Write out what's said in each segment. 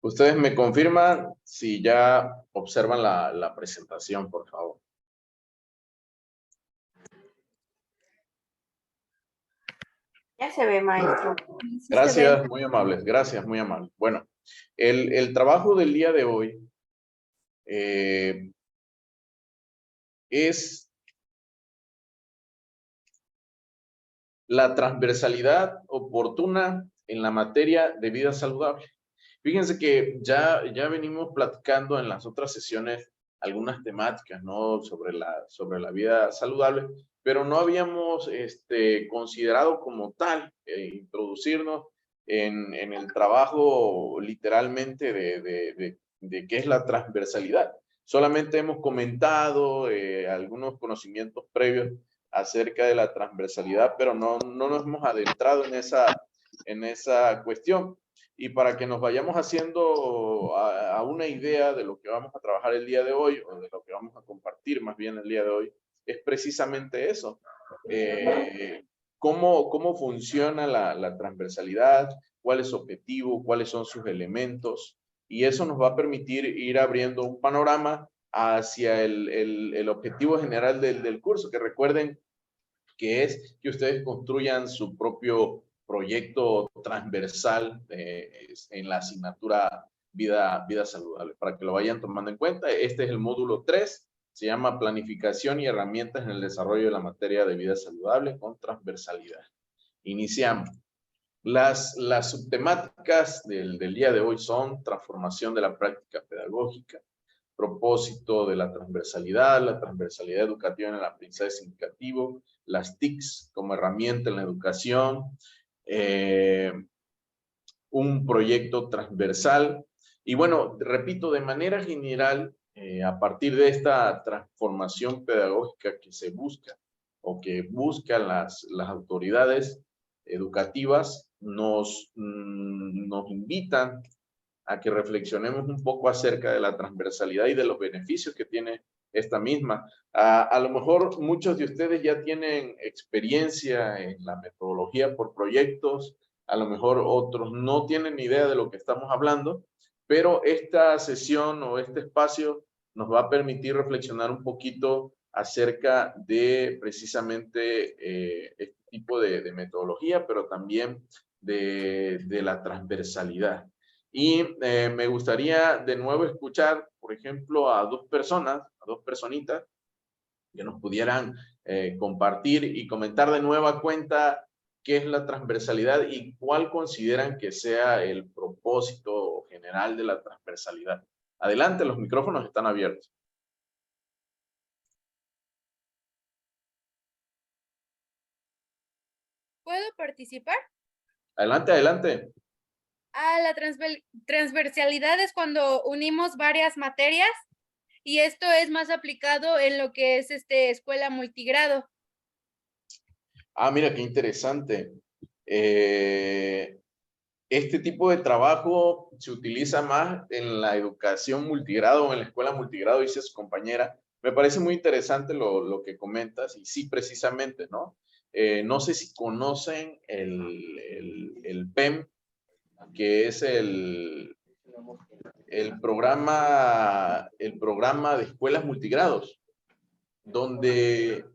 Ustedes me confirman si ya observan la presentación, por favor. Ya se ve, maestro. Gracias, muy amables. Gracias, muy amables. Bueno, el trabajo del día de hoy es la transversalidad oportuna en la materia de vida saludable. Fíjense que ya venimos platicando en las otras sesiones algunas temáticas, ¿no? Sobre la vida saludable, pero no habíamos considerado como tal introducirnos en el trabajo literalmente de qué es la transversalidad. Solamente hemos comentado algunos conocimientos previos acerca de la transversalidad, pero no nos hemos adentrado en esa cuestión. Y para que nos vayamos haciendo a una idea de lo que vamos a trabajar el día de hoy, o de lo que vamos a compartir más bien el día de hoy, es precisamente eso. ¿Cómo funciona la transversalidad? ¿Cuál es su objetivo? ¿Cuáles son sus elementos? Y eso nos va a permitir ir abriendo un panorama hacia el objetivo general del curso, que recuerden que es que ustedes construyan su propio proyecto transversal en la asignatura vida saludable, para que lo vayan tomando en cuenta. Este es el módulo 3, se llama Planificación y herramientas en el desarrollo de la materia de vida saludable con transversalidad. Iniciamos. Las subtemáticas del día de hoy son transformación de la práctica pedagógica, propósito de la transversalidad educativa en el aprendizaje significativo, las TICs como herramienta en la educación, un proyecto transversal. Y bueno, repito, de manera general, a partir de esta transformación pedagógica que se busca o que buscan las autoridades educativas, nos invitan a que reflexionemos un poco acerca de la transversalidad y de los beneficios que tiene esta misma. A lo mejor muchos de ustedes ya tienen experiencia en la metodología por proyectos, a lo mejor otros no tienen ni idea de lo que estamos hablando, pero esta sesión o este espacio nos va a permitir reflexionar un poquito acerca de precisamente este tipo de metodología, pero también de la transversalidad. Y me gustaría de nuevo escuchar, por ejemplo, a dos personitas, que nos pudieran compartir y comentar de nueva cuenta qué es la transversalidad y cuál consideran que sea el propósito general de la transversalidad. Adelante, los micrófonos están abiertos. ¿Puedo participar? Adelante, adelante. La transversalidad es cuando unimos varias materias y esto es más aplicado en lo que es escuela multigrado. Mira, qué interesante. Este tipo de trabajo se utiliza más en la educación multigrado o en la escuela multigrado, dice su compañera. Me parece muy interesante lo que comentas y sí, precisamente, ¿no? No sé si conocen el PEM, que es el programa de escuelas multigrados, donde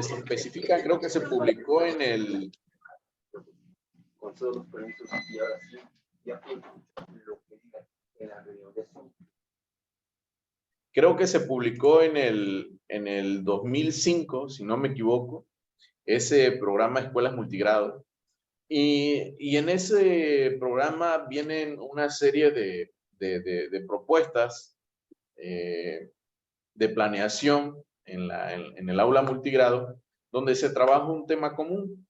se especifica, creo que se publicó en el... Con todos los permisos y ahora sí, ya que lo que digan en la reunión de Zoom. Creo que se publicó en el 2005, si no me equivoco, ese programa Escuelas Multigrado. Y en ese programa vienen una serie de propuestas de planeación en el aula multigrado, donde se trabaja un tema común.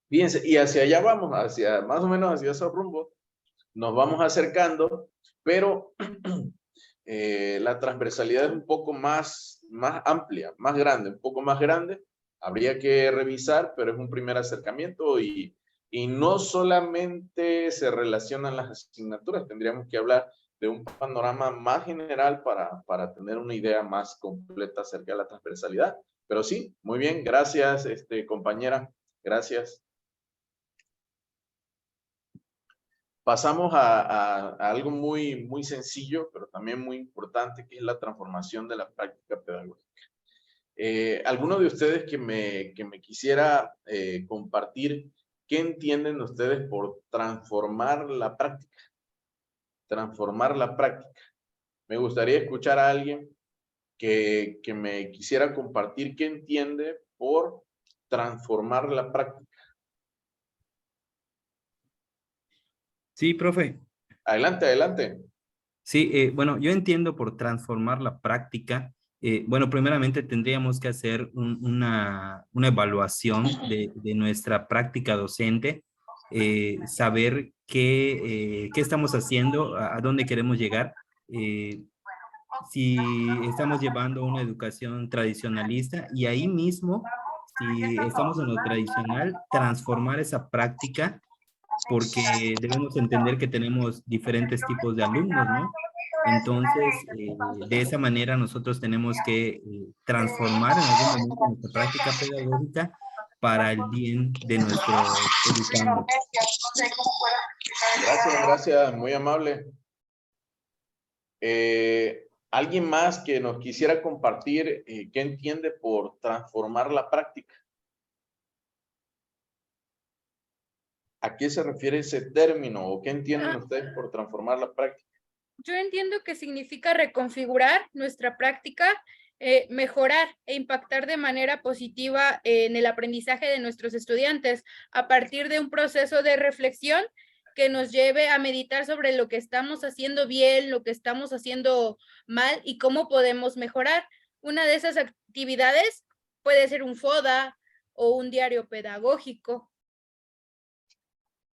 Fíjense, y hacia allá vamos, más o menos hacia esos rumbos, nos vamos acercando, pero la transversalidad es un poco más amplia, más grande, un poco más grande. Habría que revisar, pero es un primer acercamiento y no solamente se relacionan las asignaturas, tendríamos que hablar de un panorama más general para tener una idea más completa acerca de la transversalidad. Pero sí, muy bien, gracias, compañera, gracias. pasamos a algo muy sencillo, pero también muy importante, que es la transformación de la práctica pedagógica. ¿Alguno de ustedes que me quisiera compartir qué entienden ustedes por transformar la práctica? Transformar la práctica. Me gustaría escuchar a alguien que me quisiera compartir qué entiende por transformar la práctica. Sí, profe. Adelante, adelante. Sí, bueno, yo entiendo por transformar la práctica. Bueno, primeramente tendríamos que hacer una evaluación de nuestra práctica docente, saber qué estamos haciendo, a dónde queremos llegar. Si estamos llevando una educación tradicionalista y ahí mismo, si estamos en lo tradicional, transformar esa práctica porque debemos entender que tenemos diferentes tipos de alumnos, ¿no? Entonces, de esa manera nosotros tenemos que transformar en algún momento nuestra práctica pedagógica para el bien de nuestros educandos. Gracias, gracias, muy amable. ¿Alguien más que nos quisiera compartir qué entiende por transformar la práctica? ¿A qué se refiere ese término o qué entienden ustedes por transformar la práctica? Yo entiendo que significa reconfigurar nuestra práctica, mejorar e impactar de manera positiva en el aprendizaje de nuestros estudiantes a partir de un proceso de reflexión que nos lleve a meditar sobre lo que estamos haciendo bien, lo que estamos haciendo mal y cómo podemos mejorar. Una de esas actividades puede ser un FODA o un diario pedagógico.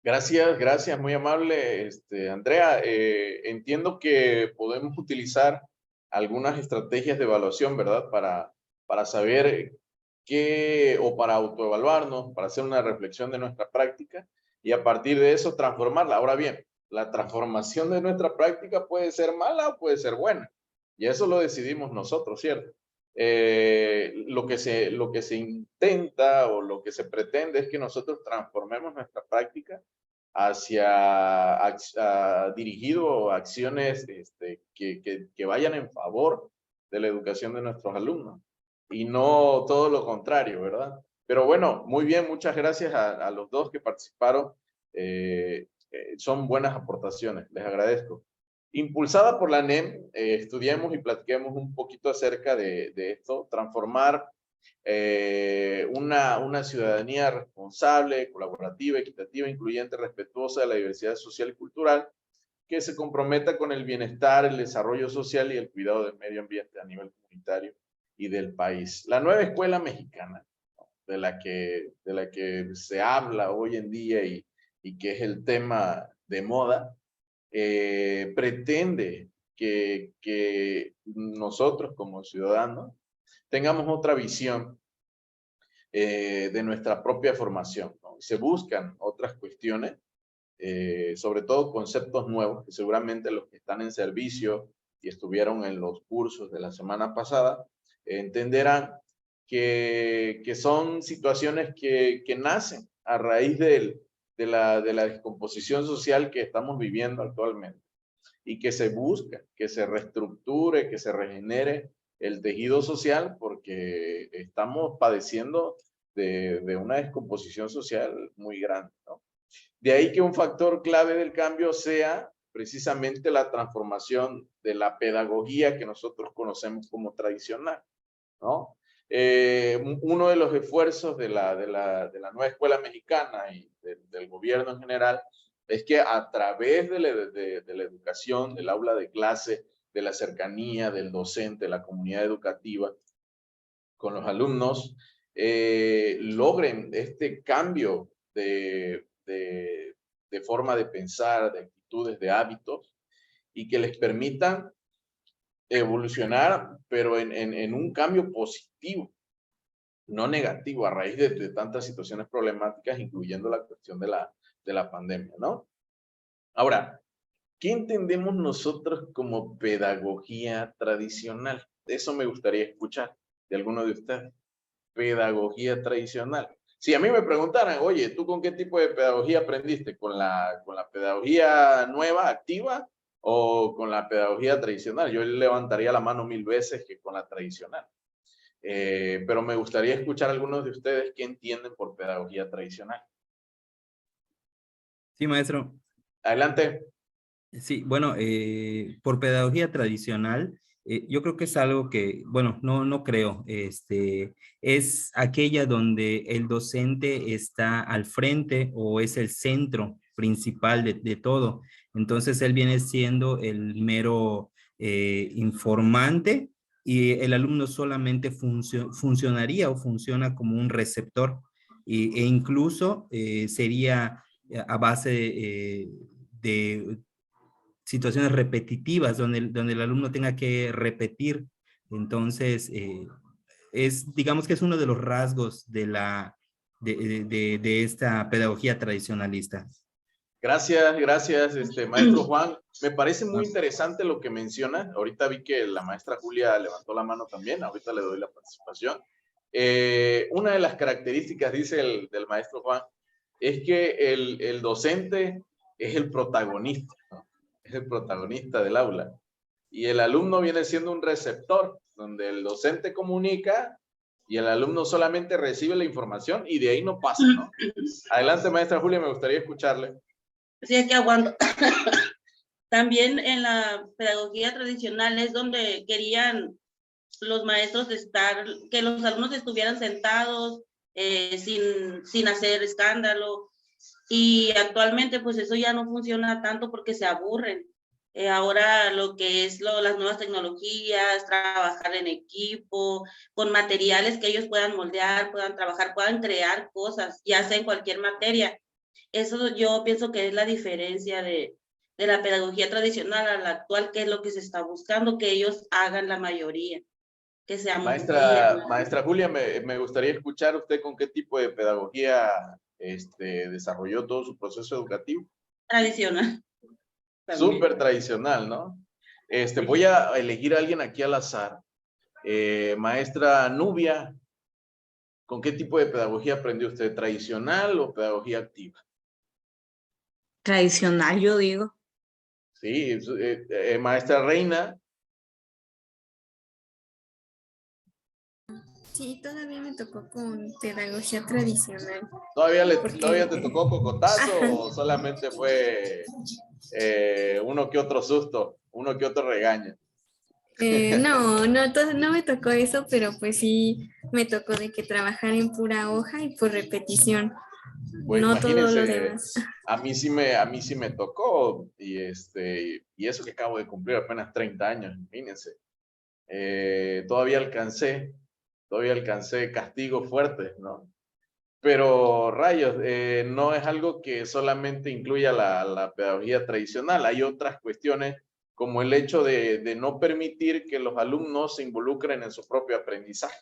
Gracias, gracias, muy amable, Andrea. Entiendo que podemos utilizar algunas estrategias de evaluación, ¿verdad? Para saber qué, o para autoevaluarnos, para hacer una reflexión de nuestra práctica y a partir de eso transformarla. Ahora bien, la transformación de nuestra práctica puede ser mala o puede ser buena. Y eso lo decidimos nosotros, ¿cierto? Lo que se intenta o lo que se pretende es que nosotros transformemos nuestra práctica dirigido a acciones que vayan en favor de la educación de nuestros alumnos y no todo lo contrario, ¿verdad? Pero bueno, muy bien, muchas gracias a los dos que participaron. Son buenas aportaciones, les agradezco. Impulsada por la NEM, estudiemos y platiquemos un poquito acerca de esto, transformar una ciudadanía responsable, colaborativa, equitativa, incluyente, respetuosa de la diversidad social y cultural, que se comprometa con el bienestar, el desarrollo social y el cuidado del medio ambiente a nivel comunitario y del país. La nueva escuela mexicana, de la que se habla hoy en día y que es el tema de moda, pretende que nosotros como ciudadanos tengamos otra visión de nuestra propia formación, ¿no? Se buscan otras cuestiones, sobre todo conceptos nuevos, que seguramente los que están en servicio y estuvieron en los cursos de la semana pasada, entenderán que son situaciones que nacen a raíz de la descomposición social que estamos viviendo actualmente y que se busca, que se reestructure, que se regenere el tejido social porque estamos padeciendo de una descomposición social muy grande, ¿no? De ahí que un factor clave del cambio sea precisamente la transformación de la pedagogía que nosotros conocemos como tradicional, ¿no? Uno de los esfuerzos de la nueva escuela mexicana y del gobierno en general es que a través de la educación, del aula de clase, de la cercanía del docente, de la comunidad educativa con los alumnos, logren este cambio de forma de pensar, de actitudes, de hábitos, y que les permitan evolucionar, pero en un cambio positivo, no negativo, a raíz de tantas situaciones problemáticas, incluyendo la cuestión de la pandemia, ¿no? Ahora, ¿qué entendemos nosotros como pedagogía tradicional? Eso me gustaría escuchar de alguno de ustedes. Pedagogía tradicional. Si a mí me preguntaran, oye, ¿tú con qué tipo de pedagogía aprendiste? ¿Con la pedagogía nueva, activa, o con la pedagogía tradicional? Yo levantaría la mano 1000 veces que con la tradicional. Pero me gustaría escuchar a algunos de ustedes qué entienden por pedagogía tradicional. Sí, maestro. Adelante. Sí, bueno, por pedagogía tradicional, yo creo que es algo que, bueno, no creo, es aquella donde el docente está al frente o es el centro principal de todo. Entonces, él viene siendo el mero informante y el alumno solamente funcionaría o funciona como un receptor e incluso sería a base de situaciones repetitivas donde el alumno tenga que repetir. Entonces, digamos que es uno de los rasgos de esta pedagogía tradicionalista. Gracias, gracias, maestro Juan. Me parece muy interesante lo que menciona. Ahorita vi que la maestra Julia levantó la mano también. Ahorita le doy la participación. Una de las características, dice del maestro Juan, es que el docente es el protagonista, ¿no? Es el protagonista del aula. Y el alumno viene siendo un receptor, donde el docente comunica y el alumno solamente recibe la información y de ahí no pasa, ¿no? Adelante, maestra Julia, me gustaría escucharle. Sí, es que aguanto. También en la pedagogía tradicional es donde querían los maestros estar, que los alumnos estuvieran sentados sin hacer escándalo. Y actualmente pues eso ya no funciona tanto porque se aburren. Ahora lo que es las nuevas tecnologías, trabajar en equipo, con materiales que ellos puedan moldear, puedan trabajar, puedan crear cosas, ya sea en cualquier materia. Eso yo pienso que es la diferencia de la pedagogía tradicional a la actual, que es lo que se está buscando, que ellos hagan la mayoría, que sean Maestra Julia, me gustaría escuchar usted con qué tipo de pedagogía desarrolló todo su proceso educativo. tradicional. Súper tradicional, ¿no? Voy a elegir a alguien aquí al azar. Maestra Nubia, ¿con qué tipo de pedagogía aprendió usted? ¿Tradicional o pedagogía activa? Tradicional, yo digo. Sí, maestra Reina. Sí, todavía me tocó con pedagogía tradicional. ¿Todavía te tocó cocotazo Ajá. o solamente fue uno que otro susto, uno que otro regaño? No me tocó eso, pero pues sí me tocó de que trabajar en pura hoja y por repetición, Pues no todo lo imagínense, demás. a mí sí me tocó y eso que acabo de cumplir apenas 30 años, imagínense. Todavía alcancé castigos fuertes, ¿no? Pero rayos, no es algo que solamente incluya la pedagogía tradicional. Hay otras cuestiones como el hecho de no permitir que los alumnos se involucren en su propio aprendizaje.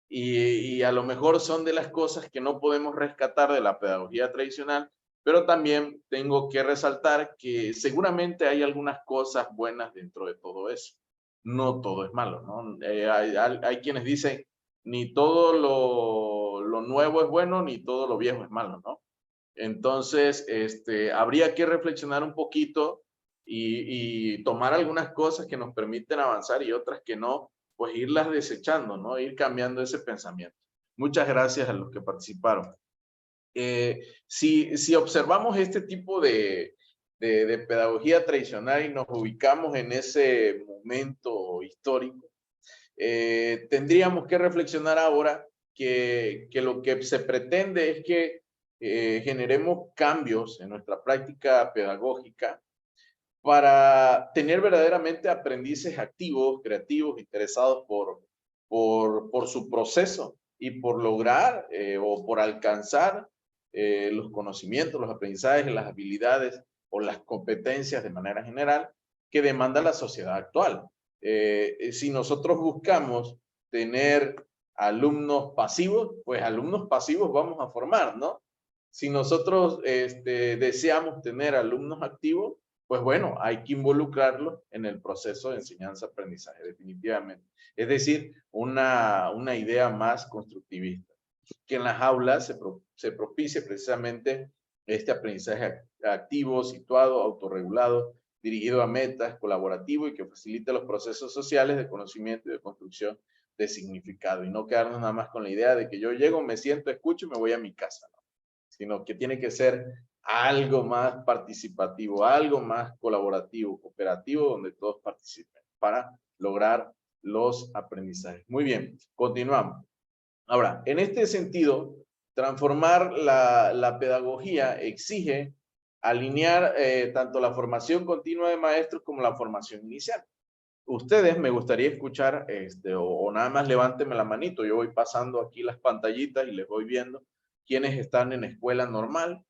Y a lo mejor son de las cosas que no podemos rescatar de la pedagogía tradicional, pero también tengo que resaltar que seguramente hay algunas cosas buenas dentro de todo eso. No todo es malo, ¿no? Hay quienes dicen, ni todo lo nuevo es bueno, ni todo lo viejo es malo, ¿no? Entonces, habría que reflexionar un poquito y tomar algunas cosas que nos permiten avanzar y otras que no, pues irlas desechando, ¿no? Ir cambiando ese pensamiento. Muchas gracias a los que participaron. Si observamos este tipo de pedagogía tradicional y nos ubicamos en ese momento histórico, tendríamos que reflexionar ahora que lo que se pretende es que generemos cambios en nuestra práctica pedagógica para tener verdaderamente aprendices activos, creativos, interesados por su proceso y por lograr o por alcanzar los conocimientos, los aprendizajes, las habilidades o las competencias de manera general que demanda la sociedad actual. Si nosotros buscamos tener alumnos pasivos, pues alumnos pasivos vamos a formar, ¿no? Si nosotros deseamos tener alumnos activos, pues bueno, hay que involucrarlos en el proceso de enseñanza-aprendizaje, definitivamente. Es decir, una idea más constructivista. que en las aulas se propicie precisamente este aprendizaje activo, situado, autorregulado, dirigido a metas, colaborativo y que facilite los procesos sociales de conocimiento y de construcción de significado. Y no quedarnos nada más con la idea de que yo llego, me siento, escucho y me voy a mi casa, ¿no? Sino que tiene que ser algo más participativo, algo más colaborativo, cooperativo, donde todos participen para lograr los aprendizajes. Muy bien, continuamos. Ahora, en este sentido, transformar la pedagogía exige alinear tanto la formación continua de maestros como la formación inicial. Ustedes me gustaría escuchar, o nada más levánteme la manito, yo voy pasando aquí las pantallitas y les voy viendo quiénes están en escuela normal,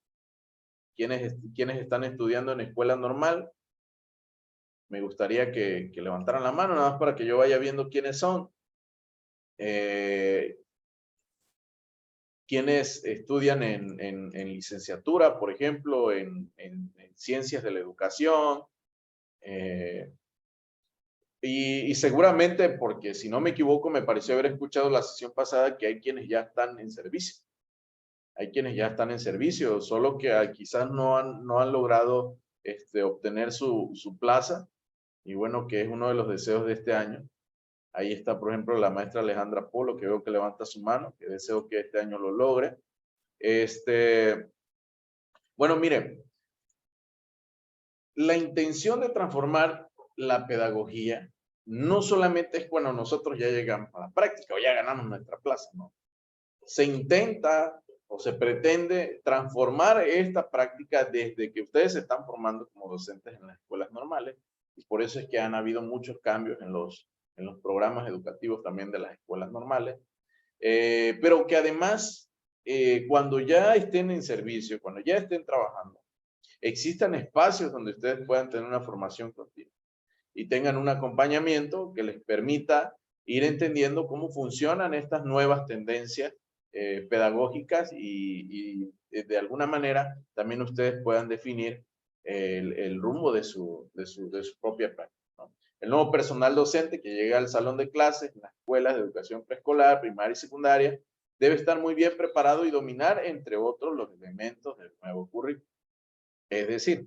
quiénes están estudiando en escuela normal. Me gustaría que levantaran la mano, nada más para que yo vaya viendo quiénes son. Quienes estudian en licenciatura, por ejemplo, en ciencias de la educación, y seguramente, porque si no me equivoco, me pareció haber escuchado la sesión pasada que hay quienes ya están en servicio. Hay quienes ya están en servicio, solo que quizás no han logrado obtener su plaza, y bueno, que es uno de los deseos de este año. Ahí está, por ejemplo, la maestra Alejandra Polo, que veo que levanta su mano, que deseo que este año lo logre. Bueno, miren, la intención de transformar la pedagogía no solamente es cuando nosotros ya llegamos a la práctica o ya ganamos nuestra plaza, ¿no? Se intenta o se pretende transformar esta práctica desde que ustedes se están formando como docentes en las escuelas normales, y por eso es que han habido muchos cambios en los programas educativos también de las escuelas normales, pero que además, cuando ya estén en servicio, cuando ya estén trabajando, existan espacios donde ustedes puedan tener una formación continua y tengan un acompañamiento que les permita ir entendiendo cómo funcionan estas nuevas tendencias pedagógicas y de alguna manera también ustedes puedan definir el rumbo de su propia práctica, ¿no? El nuevo personal docente que llega al salón de clases en las escuelas de educación preescolar, primaria y secundaria debe estar muy bien preparado y dominar, entre otros, los elementos del nuevo currículo. Es decir,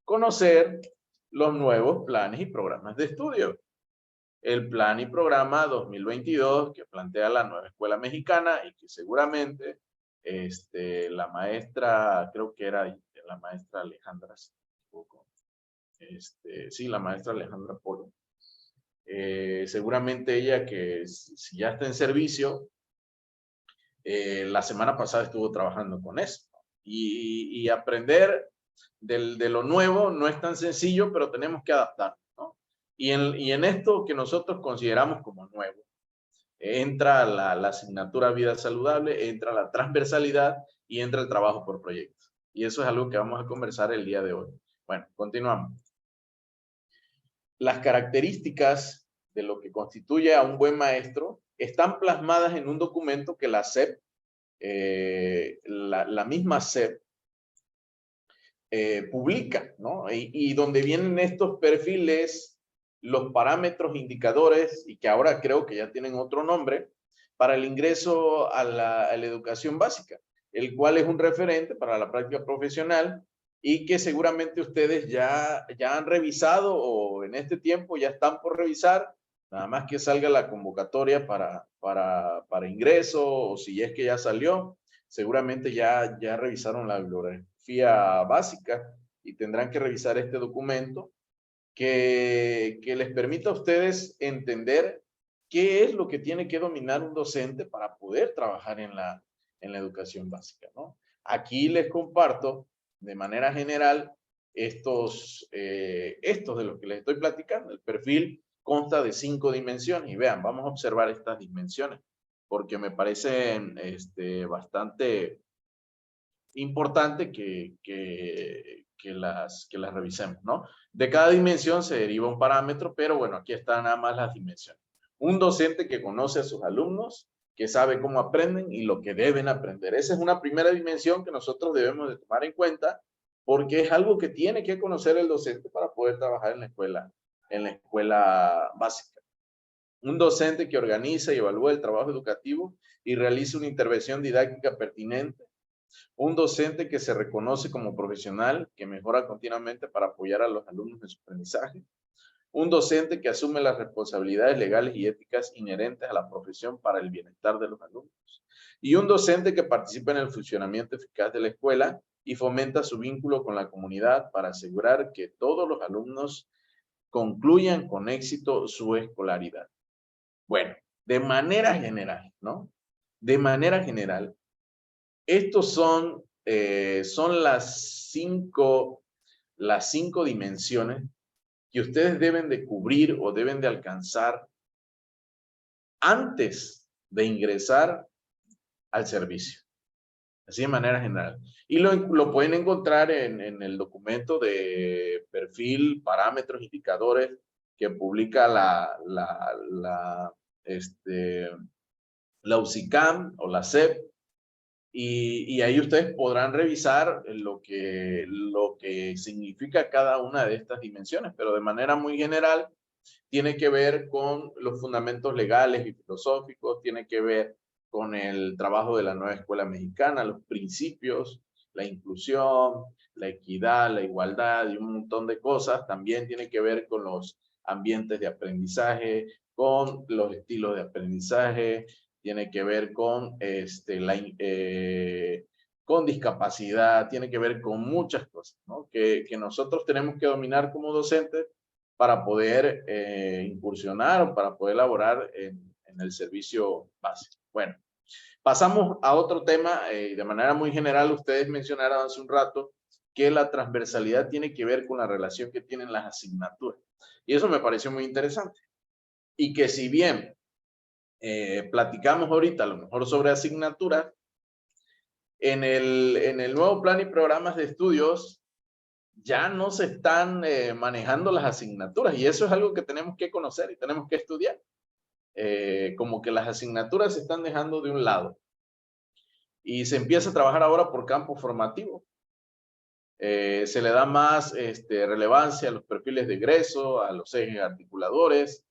conocer los nuevos planes y programas de estudio. El plan y programa 2022 que plantea la nueva escuela mexicana y que seguramente la maestra, creo que era la maestra Alejandra, sí, la maestra Alejandra Polo. Seguramente ella, que si ya está en servicio, la semana pasada estuvo trabajando con eso. Y aprender de lo nuevo no es tan sencillo, pero tenemos que adaptarnos, ¿no? Y en esto que nosotros consideramos como nuevo, entra la asignatura Vida Saludable, entra la transversalidad y entra el trabajo por proyectos. Y eso es algo que vamos a conversar el día de hoy. Bueno, continuamos. Las características de lo que constituye a un buen maestro están plasmadas en un documento que la SEP, la misma SEP, publica, ¿no? Y donde vienen estos perfiles, los parámetros, indicadores, y que ahora creo que ya tienen otro nombre, para el ingreso a la educación básica, el cual es un referente para la práctica profesional y que seguramente ustedes ya han revisado o en este tiempo ya están por revisar, nada más que salga la convocatoria para ingreso, o si es que ya salió, seguramente ya revisaron la bibliografía básica y tendrán que revisar este documento que les permita a ustedes entender qué es lo que tiene que dominar un docente para poder trabajar en la educación básica, ¿no? Aquí les comparto de manera general estos de los que les estoy platicando. El perfil consta de 5 dimensiones y vean, vamos a observar estas dimensiones porque me parecen bastante importante que las revisemos, ¿no? De cada dimensión se deriva un parámetro, pero bueno, aquí están nada más las dimensiones. Un docente que conoce a sus alumnos, que sabe cómo aprenden y lo que deben aprender. Esa es una primera dimensión que nosotros debemos de tomar en cuenta porque es algo que tiene que conocer el docente para poder trabajar en la escuela básica. Un docente que organiza y evalúa el trabajo educativo y realiza una intervención didáctica pertinente. Un docente que se reconoce como profesional, que mejora continuamente para apoyar a los alumnos en su aprendizaje. Un docente que asume las responsabilidades legales y éticas inherentes a la profesión para el bienestar de los alumnos. Y un docente que participa en el funcionamiento eficaz de la escuela y fomenta su vínculo con la comunidad para asegurar que todos los alumnos concluyan con éxito su escolaridad. Bueno, de manera general, ¿no? De manera general, estos son las cinco dimensiones que ustedes deben de cubrir o deben de alcanzar antes de ingresar al servicio. Así de manera general. Y lo pueden encontrar en el documento de perfil, parámetros, indicadores que publica la UCICAM o la SEP. Y ahí ustedes podrán revisar lo que significa cada una de estas dimensiones, pero de manera muy general tiene que ver con los fundamentos legales y filosóficos, tiene que ver con el trabajo de la nueva escuela mexicana, los principios, la inclusión, la equidad, la igualdad y un montón de cosas. También tiene que ver con los ambientes de aprendizaje, con los estilos de aprendizaje, tiene que ver con, con discapacidad, tiene que ver con muchas cosas, ¿no? que nosotros tenemos que dominar como docentes para poder incursionar o para poder laborar en el servicio básico. Bueno, pasamos a otro tema, de manera muy general, ustedes mencionaron hace un rato que la transversalidad tiene que ver con la relación que tienen las asignaturas. Y eso me pareció muy interesante. Y que si bien platicamos ahorita a lo mejor sobre asignaturas, en el nuevo plan y programas de estudios ya no se están manejando las asignaturas y eso es algo que tenemos que conocer y tenemos que estudiar. Como que las asignaturas se están dejando de un lado y se empieza a trabajar ahora por campo formativo. Se le da más relevancia a los perfiles de egreso, a los ejes articuladores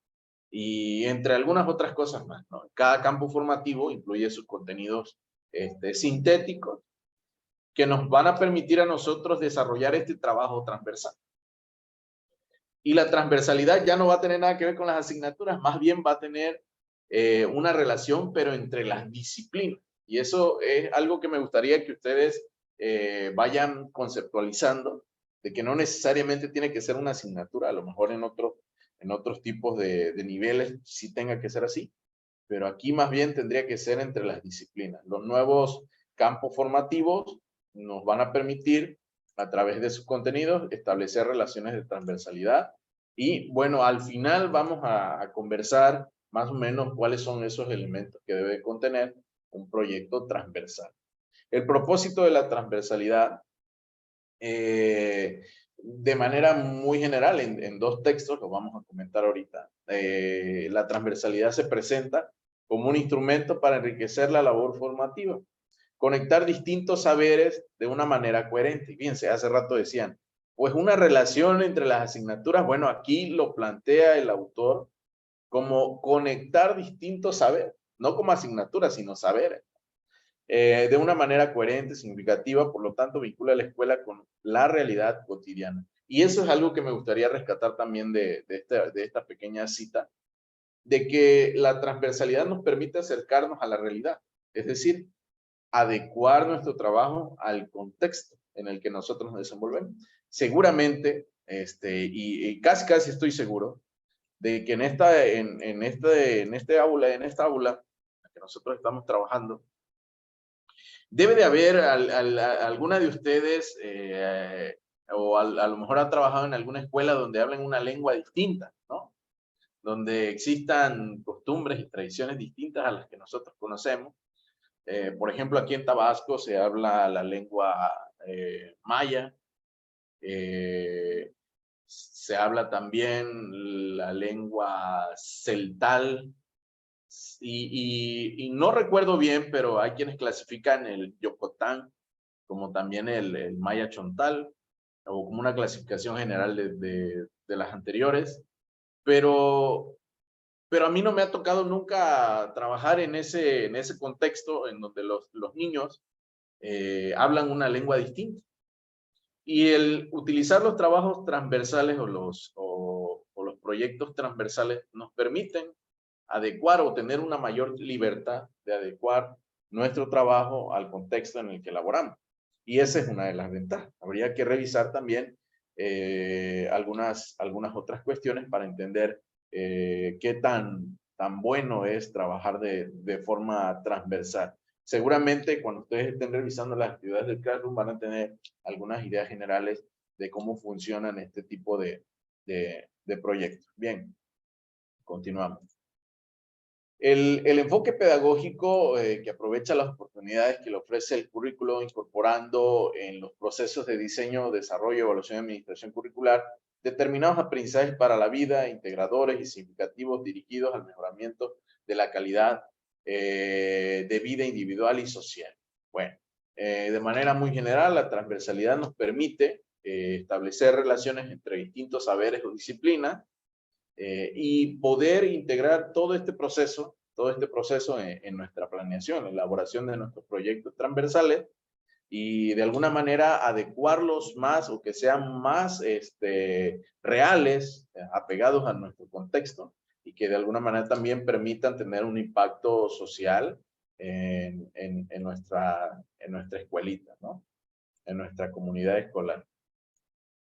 y entre algunas otras cosas más, ¿no? Cada campo formativo incluye sus contenidos sintéticos que nos van a permitir a nosotros desarrollar este trabajo transversal. Y la transversalidad ya no va a tener nada que ver con las asignaturas, más bien va a tener una relación, pero entre las disciplinas. Y eso es algo que me gustaría que ustedes vayan conceptualizando, de que no necesariamente tiene que ser una asignatura, a lo mejor en otros tipos de niveles sí tenga que ser así, pero aquí más bien tendría que ser entre las disciplinas. Los nuevos campos formativos nos van a permitir, a través de sus contenidos, establecer relaciones de transversalidad. Y bueno, al final vamos a conversar más o menos cuáles son esos elementos que debe contener un proyecto transversal. El propósito de la transversalidad, de manera muy general, en dos textos, los vamos a comentar ahorita. La transversalidad se presenta como un instrumento para enriquecer la labor formativa, conectar distintos saberes de una manera coherente. Y fíjense, hace rato decían, pues una relación entre las asignaturas, bueno, aquí lo plantea el autor como conectar distintos saberes, no como asignaturas, sino saberes, de una manera coherente, significativa, por lo tanto vincula la escuela con la realidad cotidiana. Y eso es algo que me gustaría rescatar también de esta pequeña cita, de que la transversalidad nos permite acercarnos a la realidad, es decir, adecuar nuestro trabajo al contexto en el que nosotros nos desenvolvemos. Seguramente, y casi estoy seguro, de que en esta aula en la que nosotros estamos trabajando, debe de haber alguna de ustedes, o a lo mejor ha trabajado en alguna escuela donde hablan una lengua distinta, ¿no? Donde existan costumbres y tradiciones distintas a las que nosotros conocemos. Por ejemplo, aquí en Tabasco se habla la lengua maya, se habla también la lengua celtal, y no recuerdo bien, pero hay quienes clasifican el Yocotán como también el maya chontal, o como una clasificación general de las anteriores, pero pero a mí no me ha tocado nunca trabajar en ese contexto en donde los niños hablan una lengua distinta. Y el utilizar los trabajos transversales o los proyectos transversales nos permiten adecuar o tener una mayor libertad de adecuar nuestro trabajo al contexto en el que elaboramos. Y esa es una de las ventajas. Habría que revisar también algunas otras cuestiones para entender qué tan bueno es trabajar de forma transversal. Seguramente cuando ustedes estén revisando las actividades del Classroom van a tener algunas ideas generales de cómo funcionan este tipo de proyectos. Bien, continuamos. El enfoque pedagógico que aprovecha las oportunidades que le ofrece el currículo incorporando en los procesos de diseño, desarrollo, evaluación y administración curricular determinados aprendizajes para la vida, integradores y significativos dirigidos al mejoramiento de la calidad de vida individual y social. Bueno, de manera muy general, la transversalidad nos permite establecer relaciones entre distintos saberes o disciplinas y poder integrar todo este proceso en nuestra planeación, elaboración de nuestros proyectos transversales y de alguna manera adecuarlos más o que sean más reales, apegados a nuestro contexto y que de alguna manera también permitan tener un impacto social en nuestra escuelita, ¿no? En nuestra comunidad escolar.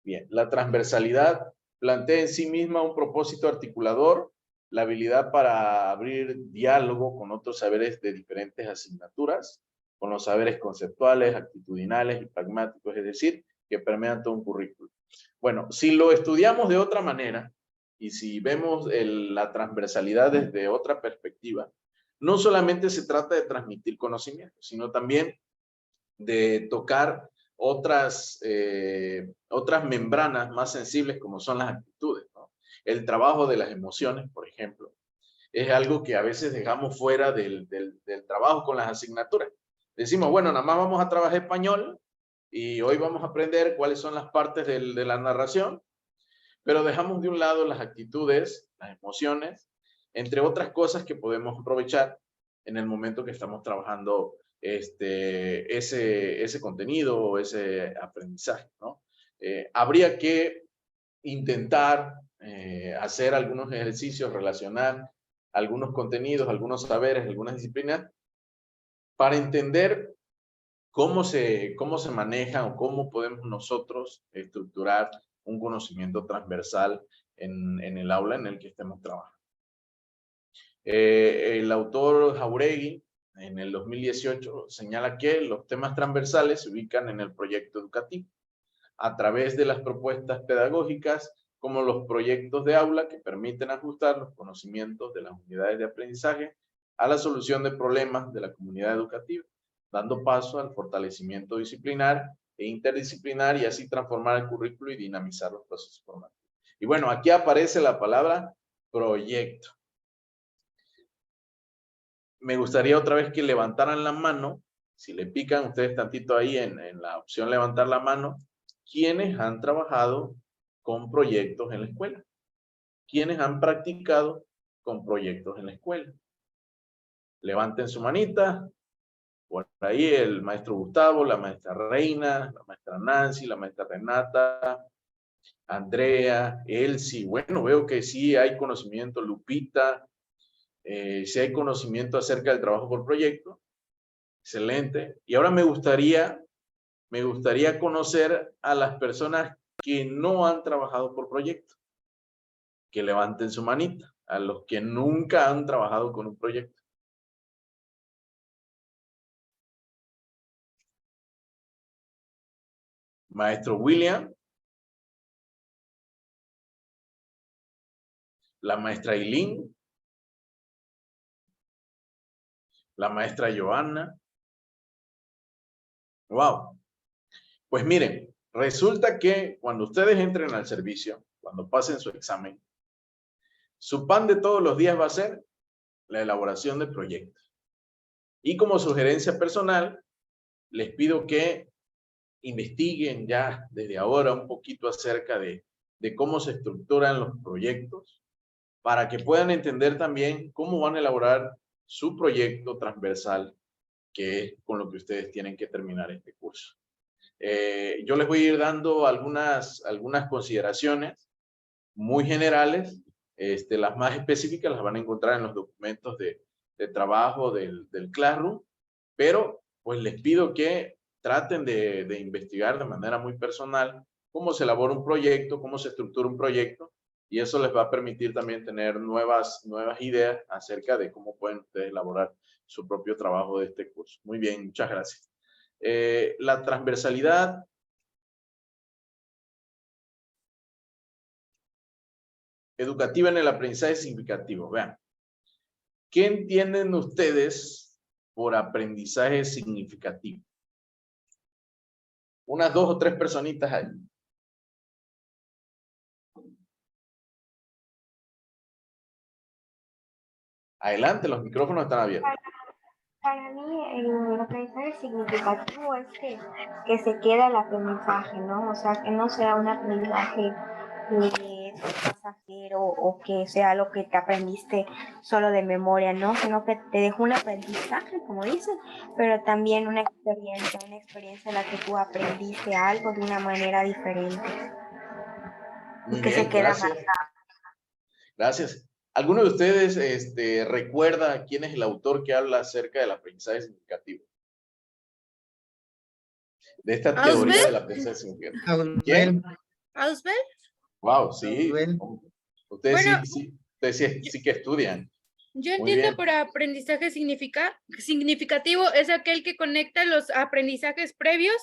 Bien, la transversalidad plantea en sí misma un propósito articulador, la habilidad para abrir diálogo con otros saberes de diferentes asignaturas, con los saberes conceptuales, actitudinales y pragmáticos, es decir, que permean todo un currículo. Bueno, si lo estudiamos de otra manera y si vemos la transversalidad desde otra perspectiva, no solamente se trata de transmitir conocimiento, sino también de tocar otras membranas más sensibles como son las actitudes, ¿no? El trabajo de las emociones, por ejemplo, es algo que a veces dejamos fuera del trabajo con las asignaturas. Decimos, bueno, nada más vamos a trabajar español y hoy vamos a aprender cuáles son las partes de la narración, pero dejamos de un lado las actitudes, las emociones, entre otras cosas que podemos aprovechar en el momento que estamos trabajando ese contenido o ese aprendizaje, ¿no? Habría que intentar hacer algunos ejercicios, relacionar algunos contenidos, algunos saberes, algunas disciplinas, para entender cómo se maneja o cómo podemos nosotros estructurar un conocimiento transversal en el aula en el que estemos trabajando. El autor Jauregui, en el 2018, señala que los temas transversales se ubican en el proyecto educativo, a través de las propuestas pedagógicas, como los proyectos de aula que permiten ajustar los conocimientos de las unidades de aprendizaje a la solución de problemas de la comunidad educativa, dando paso al fortalecimiento disciplinar e interdisciplinar y así transformar el currículo y dinamizar los procesos formativos. Y bueno, aquí aparece la palabra proyecto. Me gustaría otra vez que levantaran la mano, si le pican ustedes tantito ahí en la opción levantar la mano, ¿quiénes han trabajado con proyectos en la escuela? ¿Quiénes han practicado con proyectos en la escuela? Levanten su manita. Por ahí el maestro Gustavo, la maestra Reina, la maestra Nancy, la maestra Renata, Andrea, Elsie. Bueno, veo que sí hay conocimiento, Lupita. Si hay conocimiento acerca del trabajo por proyecto, excelente. Y ahora me gustaría conocer a las personas que no han trabajado por proyecto, que levanten su manita, a los que nunca han trabajado con un proyecto. Maestro William, la maestra Eileen, la maestra Johanna. Wow. Pues miren, resulta que cuando ustedes entren al servicio, cuando pasen su examen, su pan de todos los días va a ser la elaboración de proyectos. Y como sugerencia personal, les pido que investiguen ya desde ahora un poquito acerca de cómo se estructuran los proyectos, para que puedan entender también cómo van a elaborar su proyecto transversal, que es con lo que ustedes tienen que terminar este curso. Yo les voy a ir dando algunas consideraciones muy generales. Las más específicas las van a encontrar en los documentos de trabajo del Classroom, pero pues les pido que traten de investigar de manera muy personal cómo se elabora un proyecto, cómo se estructura un proyecto, y eso les va a permitir también tener nuevas ideas acerca de cómo pueden ustedes elaborar su propio trabajo de este curso. Muy bien, muchas gracias. La transversalidad educativa en el aprendizaje significativo. Vean, ¿qué entienden ustedes por aprendizaje significativo? Unas 2 o 3 personitas ahí. Adelante, los micrófonos están abiertos. Para mí, el aprendizaje significativo es que se queda el aprendizaje, ¿no? O sea, que no sea un aprendizaje pasajero o que sea lo que te aprendiste solo de memoria, ¿no? Sino que te dejó un aprendizaje, como dicen, pero también una experiencia en la que tú aprendiste algo de una manera diferente. Muy y que bien, se queda gracias. marcado. Gracias. ¿Alguno de ustedes recuerda quién es el autor que habla acerca del aprendizaje significativo? De esta teoría del aprendizaje significativo. ¿Quién? ¿Ausbel? Wow, sí. Ausbel. Ustedes Bueno, sí que estudian. Yo Muy entiendo bien. por aprendizaje significativo es aquel que conecta los aprendizajes previos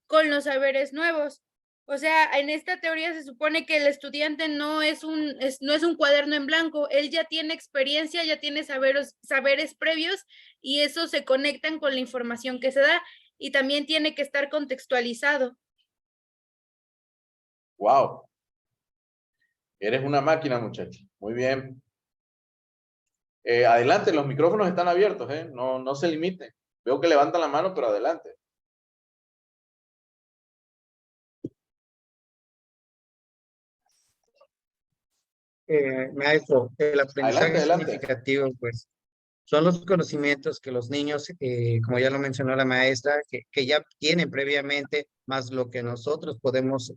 con los saberes nuevos. O sea, en esta teoría se supone que el estudiante no es un cuaderno en blanco, él ya tiene experiencia, ya tiene saberes previos y eso se conectan con la información que se da y también tiene que estar contextualizado. Wow. Eres una máquina, muchacha. Muy bien. Adelante, los micrófonos están abiertos, ¿eh? No se limiten. Veo que levantan la mano, pero adelante. Maestro, el aprendizaje Adelante. significativo, pues, son los conocimientos que los niños, como ya lo mencionó la maestra, que ya tienen previamente, más lo que nosotros podemos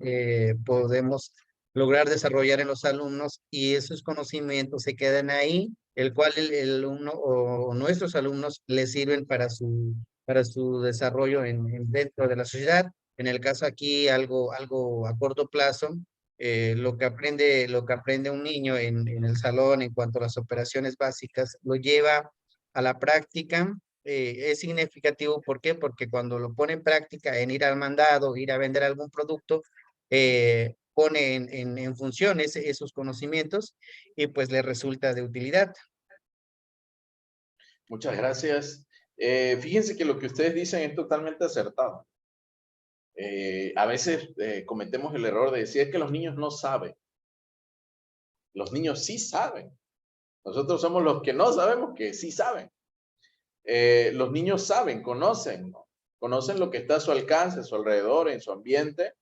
lograr desarrollar en los alumnos, y esos conocimientos se quedan ahí, el cual el alumno o nuestros alumnos les sirven para su desarrollo dentro de la sociedad. En el caso aquí, algo a corto plazo, lo que aprende un niño en el salón en cuanto a las operaciones básicas, lo lleva a la práctica. Es significativo, ¿por qué? Porque cuando lo pone en práctica en ir al mandado, ir a vender algún producto, pone en función esos conocimientos y pues le resulta de utilidad. Muchas gracias. Fíjense que lo que ustedes dicen es totalmente acertado. A veces cometemos el error de decir es que los niños no saben. Los niños sí saben. Nosotros somos los que no sabemos que sí saben. Los niños saben, conocen, ¿no? Conocen lo que está a su alcance, a su alrededor, en su ambiente.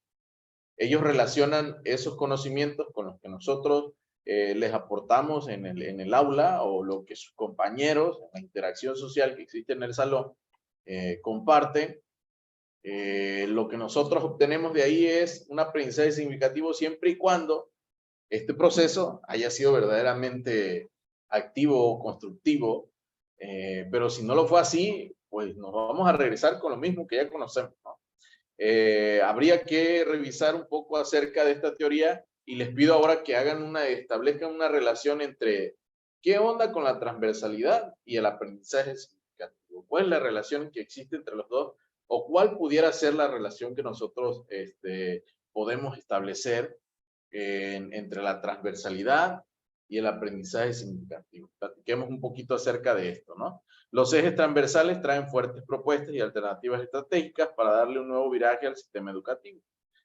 Ellos relacionan esos conocimientos con los que nosotros les aportamos en el aula o lo que sus compañeros, la interacción social que existe en el salón, comparten. Lo que nosotros obtenemos de ahí es un aprendizaje significativo siempre y cuando este proceso haya sido verdaderamente activo o constructivo, pero si no lo fue así, pues nos vamos a regresar con lo mismo que ya conocemos, ¿no? Habría que revisar un poco acerca de esta teoría y les pido ahora que establezcan una relación entre qué onda con la transversalidad y el aprendizaje significativo. ¿Cuál es la relación que existe entre los dos? ¿O cuál pudiera ser la relación que nosotros podemos establecer entre la transversalidad y el aprendizaje significativo? Platiquemos un poquito acerca de esto, ¿no? Los ejes transversales traen fuertes propuestas y alternativas estratégicas para darle un nuevo viraje al sistema educativo.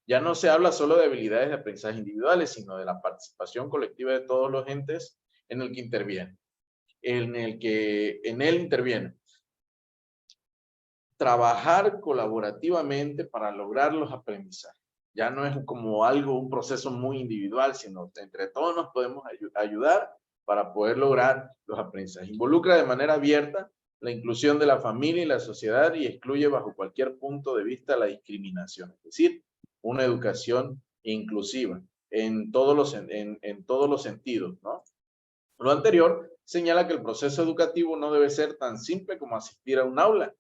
Ya no se habla solo de habilidades de aprendizaje individuales, sino de la participación colectiva de todos los entes en el que intervienen. En él intervienen. Trabajar colaborativamente para lograr los aprendizajes. Ya no es como un proceso muy individual, sino entre todos nos podemos ayudar para poder lograr los aprendizajes. Involucra de manera abierta la inclusión de la familia y la sociedad y excluye bajo cualquier punto de vista la discriminación, es decir, una educación inclusiva en todos los sentidos, ¿no? Lo anterior señala que el proceso educativo no debe ser tan simple como asistir a un aula,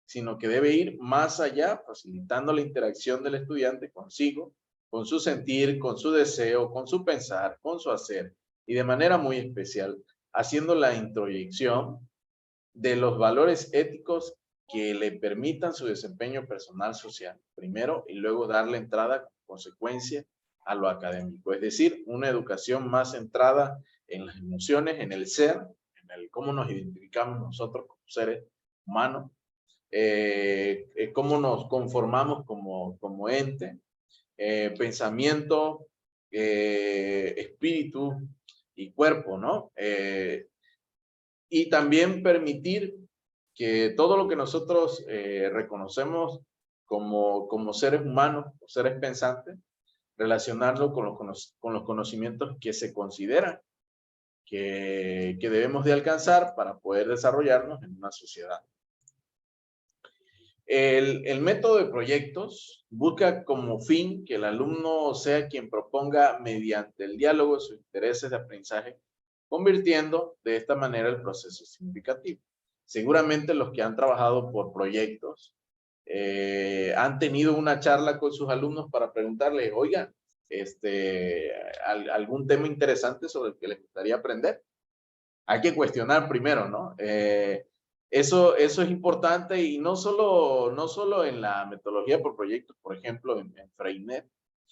sino que debe ir más allá, facilitando la interacción del estudiante consigo, con su sentir, con su deseo, con su pensar, con su hacer, y de manera muy especial, haciendo la introyección de los valores éticos que le permitan su desempeño personal social, primero, y luego darle entrada, como consecuencia, a lo académico. Es decir, una educación más centrada en las emociones, en el ser, en el cómo nos identificamos nosotros como seres humanos, cómo nos conformamos como ente, pensamiento, espíritu y cuerpo, ¿no? Y también permitir que todo lo que nosotros reconocemos como seres humanos, o seres pensantes, relacionarlo con los conocimientos que se consideran que debemos de alcanzar para poder desarrollarnos en una sociedad. El método de proyectos busca como fin que el alumno sea quien proponga mediante el diálogo sus intereses de aprendizaje, convirtiendo de esta manera el proceso significativo. Seguramente los que han trabajado por proyectos han tenido una charla con sus alumnos para preguntarles, oigan, algún tema interesante sobre el que les gustaría aprender. Hay que cuestionar primero, ¿no? Eso es importante y no solo en la metodología por proyectos, por ejemplo, en Freinet,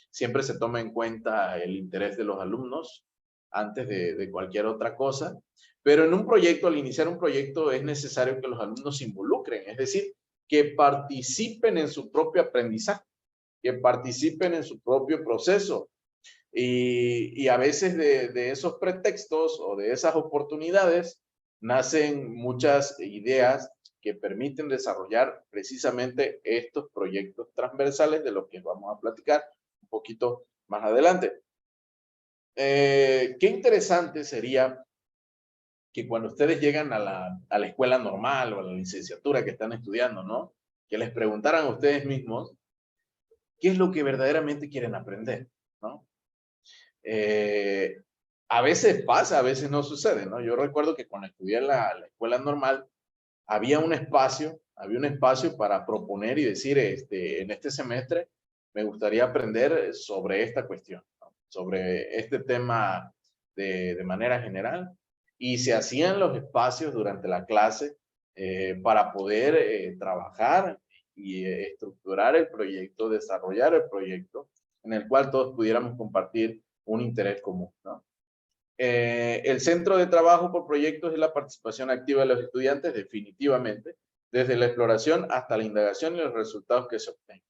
siempre se toma en cuenta el interés de los alumnos antes de cualquier otra cosa, pero en un proyecto, al iniciar un proyecto, es necesario que los alumnos se involucren, es decir, que participen en su propio aprendizaje, que participen en su propio proceso. Y a veces de esos pretextos o de esas oportunidades nacen muchas ideas que permiten desarrollar precisamente estos proyectos transversales de los que vamos a platicar un poquito más adelante. Qué interesante sería que cuando ustedes llegan a la escuela normal o a la licenciatura que están estudiando, ¿no? Que les preguntaran a ustedes mismos qué es lo que verdaderamente quieren aprender, ¿no? A veces pasa, a veces no sucede, ¿no? Yo recuerdo que cuando estudié en la escuela normal, había un espacio para proponer y decir, en este semestre me gustaría aprender sobre esta cuestión, ¿no? Sobre este tema de manera general. Y se hacían los espacios durante la clase para poder trabajar y estructurar el proyecto, desarrollar el proyecto, en el cual todos pudiéramos compartir un interés común, ¿no? El centro de trabajo por proyectos es la participación activa de los estudiantes, definitivamente, desde la exploración hasta la indagación y los resultados que se obtengan.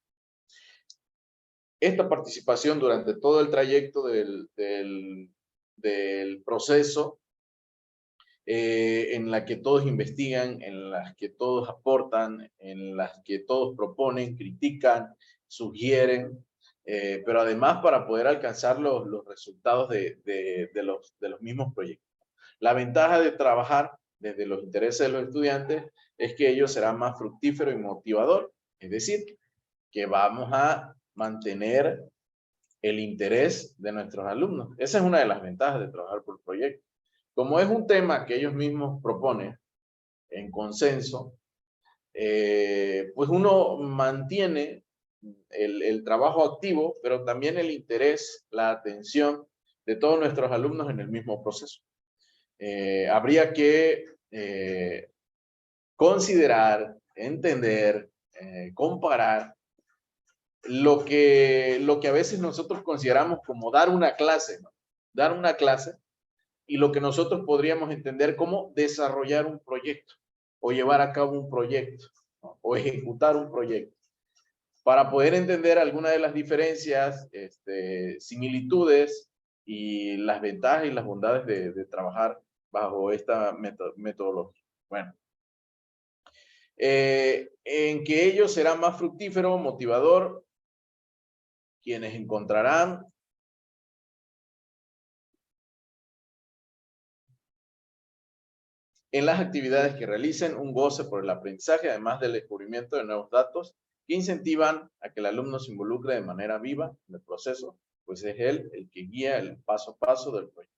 Esta participación durante todo el trayecto del proceso, en la que todos investigan, en las que todos aportan, en las que todos proponen, critican, sugieren, pero además para poder alcanzar los resultados de los mismos proyectos. La ventaja de trabajar desde los intereses de los estudiantes es que ello será más fructífero y motivador, es decir, que vamos a mantener el interés de nuestros alumnos. Esa es una de las ventajas de trabajar por proyecto. Como es un tema que ellos mismos proponen en consenso, pues uno mantiene el trabajo activo, pero también el interés, la atención de todos nuestros alumnos en el mismo proceso. Habría que considerar, entender, comparar lo que a veces nosotros consideramos como dar una clase, ¿no? Dar una clase y lo que nosotros podríamos entender como desarrollar un proyecto o llevar a cabo un proyecto, ¿no? O ejecutar un proyecto. Para poder entender algunas de las diferencias, similitudes y las ventajas y las bondades de trabajar bajo esta metodología. Bueno, en que ello será más fructífero, motivador, quienes encontrarán en las actividades que realicen, un goce por el aprendizaje, además del descubrimiento de nuevos datos que incentivan a que el alumno se involucre de manera viva en el proceso, pues es él el que guía el paso a paso del proyecto.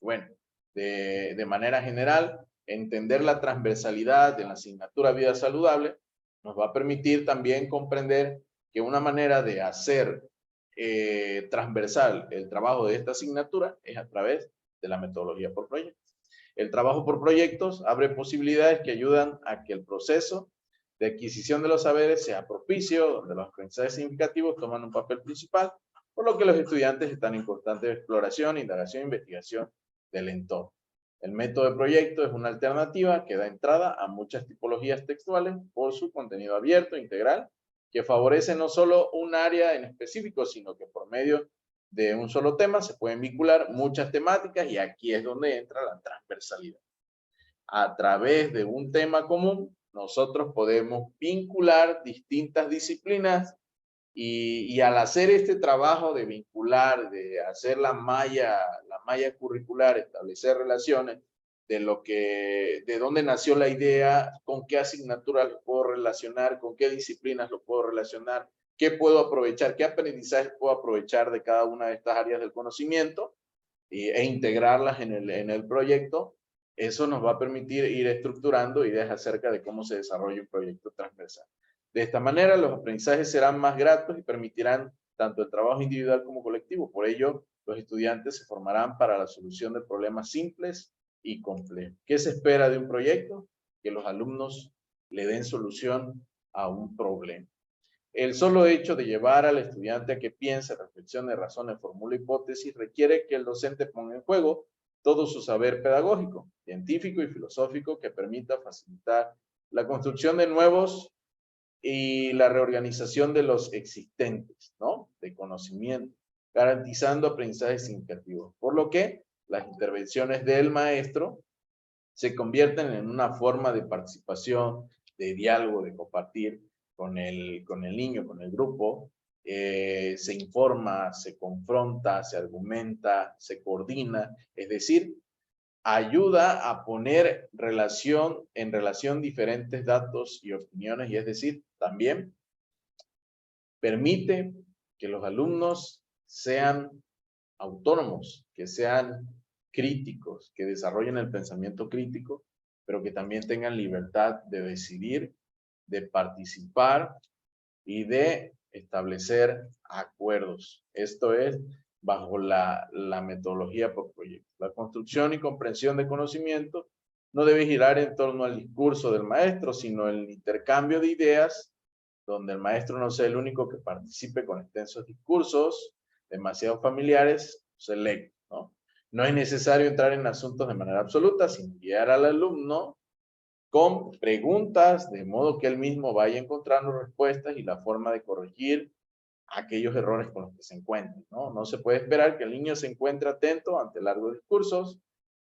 Bueno, de manera general, entender la transversalidad de la asignatura Vida Saludable nos va a permitir también comprender que una manera de hacer transversal el trabajo de esta asignatura es a través de la metodología por proyectos. El trabajo por proyectos abre posibilidades que ayudan a que el proceso de adquisición de los saberes sea propicio, donde los aprendizajes significativos toman un papel principal, por lo que los estudiantes están en constante exploración, indagación e investigación del entorno. El método de proyecto es una alternativa que da entrada a muchas tipologías textuales por su contenido abierto, integral, que favorece no solo un área en específico, sino que por medio de un solo tema se pueden vincular muchas temáticas, y aquí es donde entra la transversalidad. A través de un tema común, nosotros podemos vincular distintas disciplinas y al hacer este trabajo de vincular, de hacer la malla curricular, establecer relaciones de dónde nació la idea, con qué asignaturas lo puedo relacionar, con qué disciplinas lo puedo relacionar, qué puedo aprovechar, qué aprendizaje puedo aprovechar de cada una de estas áreas del conocimiento e integrarlas en el proyecto. Eso nos va a permitir ir estructurando ideas acerca de cómo se desarrolla un proyecto transversal. De esta manera, los aprendizajes serán más gratos y permitirán tanto el trabajo individual como colectivo. Por ello, los estudiantes se formarán para la solución de problemas simples y complejos. ¿Qué se espera de un proyecto? Que los alumnos le den solución a un problema. El solo hecho de llevar al estudiante a que piense, reflexione, razone, formule hipótesis, requiere que el docente ponga en juego todo su saber pedagógico, científico y filosófico que permita facilitar la construcción de nuevos y la reorganización de los existentes, ¿no? De conocimiento, garantizando aprendizajes significativos. Por lo que las intervenciones del maestro se convierten en una forma de participación, de diálogo, de compartir con el niño, con el grupo. Se informa, se confronta, se argumenta, se coordina, es decir, ayuda a poner en relación diferentes datos y opiniones, y es decir, también permite que los alumnos sean autónomos, que sean críticos, que desarrollen el pensamiento crítico, pero que también tengan libertad de decidir, de participar y de establecer acuerdos. Esto es bajo la metodología por proyecto. La construcción y comprensión de conocimiento no debe girar en torno al discurso del maestro, sino el intercambio de ideas, donde el maestro no sea el único que participe con extensos discursos, demasiado familiares, selectos, ¿no? No es necesario entrar en asuntos de manera absoluta, sino guiar al alumno con preguntas, de modo que él mismo vaya encontrando respuestas y la forma de corregir aquellos errores con los que se encuentren, ¿no? No se puede esperar que el niño se encuentre atento ante largos discursos,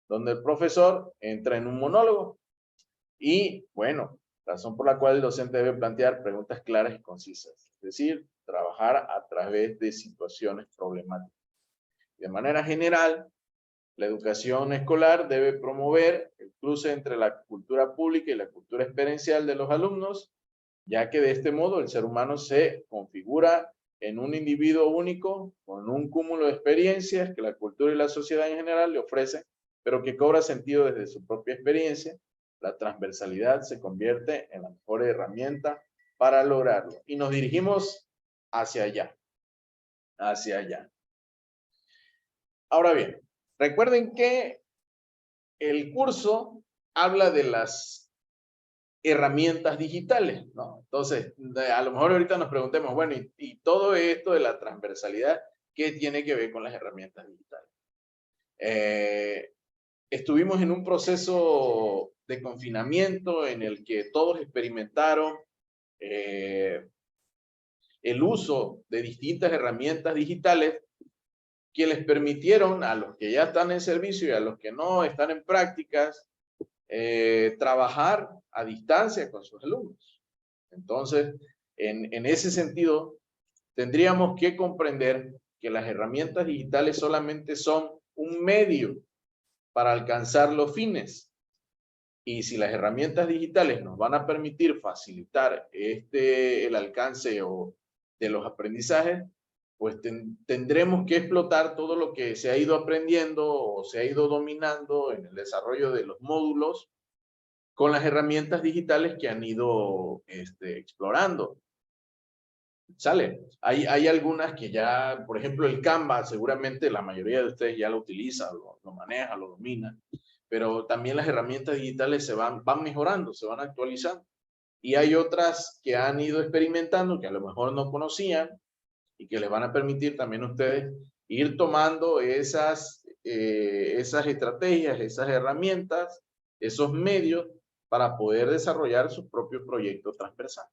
donde el profesor entra en un monólogo. Y, bueno, razón por la cual el docente debe plantear preguntas claras y concisas, es decir, trabajar a través de situaciones problemáticas. De manera general, la educación escolar debe promover el cruce entre la cultura pública y la cultura experiencial de los alumnos, ya que de este modo el ser humano se configura en un individuo único con un cúmulo de experiencias que la cultura y la sociedad en general le ofrecen, pero que cobra sentido desde su propia experiencia. La transversalidad se convierte en la mejor herramienta para lograrlo. Y nos dirigimos hacia allá. Hacia allá. Ahora bien, recuerden que el curso habla de las herramientas digitales, ¿no? Entonces, a lo mejor ahorita nos preguntemos, bueno, y todo esto de la transversalidad, ¿qué tiene que ver con las herramientas digitales? Estuvimos en un proceso de confinamiento en el que todos experimentaron el uso de distintas herramientas digitales que les permitieron a los que ya están en servicio y a los que no están en prácticas trabajar a distancia con sus alumnos. Entonces, en ese sentido, tendríamos que comprender que las herramientas digitales solamente son un medio para alcanzar los fines. Y si las herramientas digitales nos van a permitir facilitar el alcance de los aprendizajes, pues tendremos que explotar todo lo que se ha ido aprendiendo o se ha ido dominando en el desarrollo de los módulos con las herramientas digitales que han ido explorando. ¿Sale? Hay algunas que ya, por ejemplo, el Canva, seguramente la mayoría de ustedes ya lo utiliza, lo maneja, lo domina, pero también las herramientas digitales van mejorando, se van actualizando. Y hay otras que han ido experimentando, que a lo mejor no conocían, y que les van a permitir también a ustedes ir tomando esas estrategias, esas herramientas, esos medios para poder desarrollar sus propios proyectos transversales.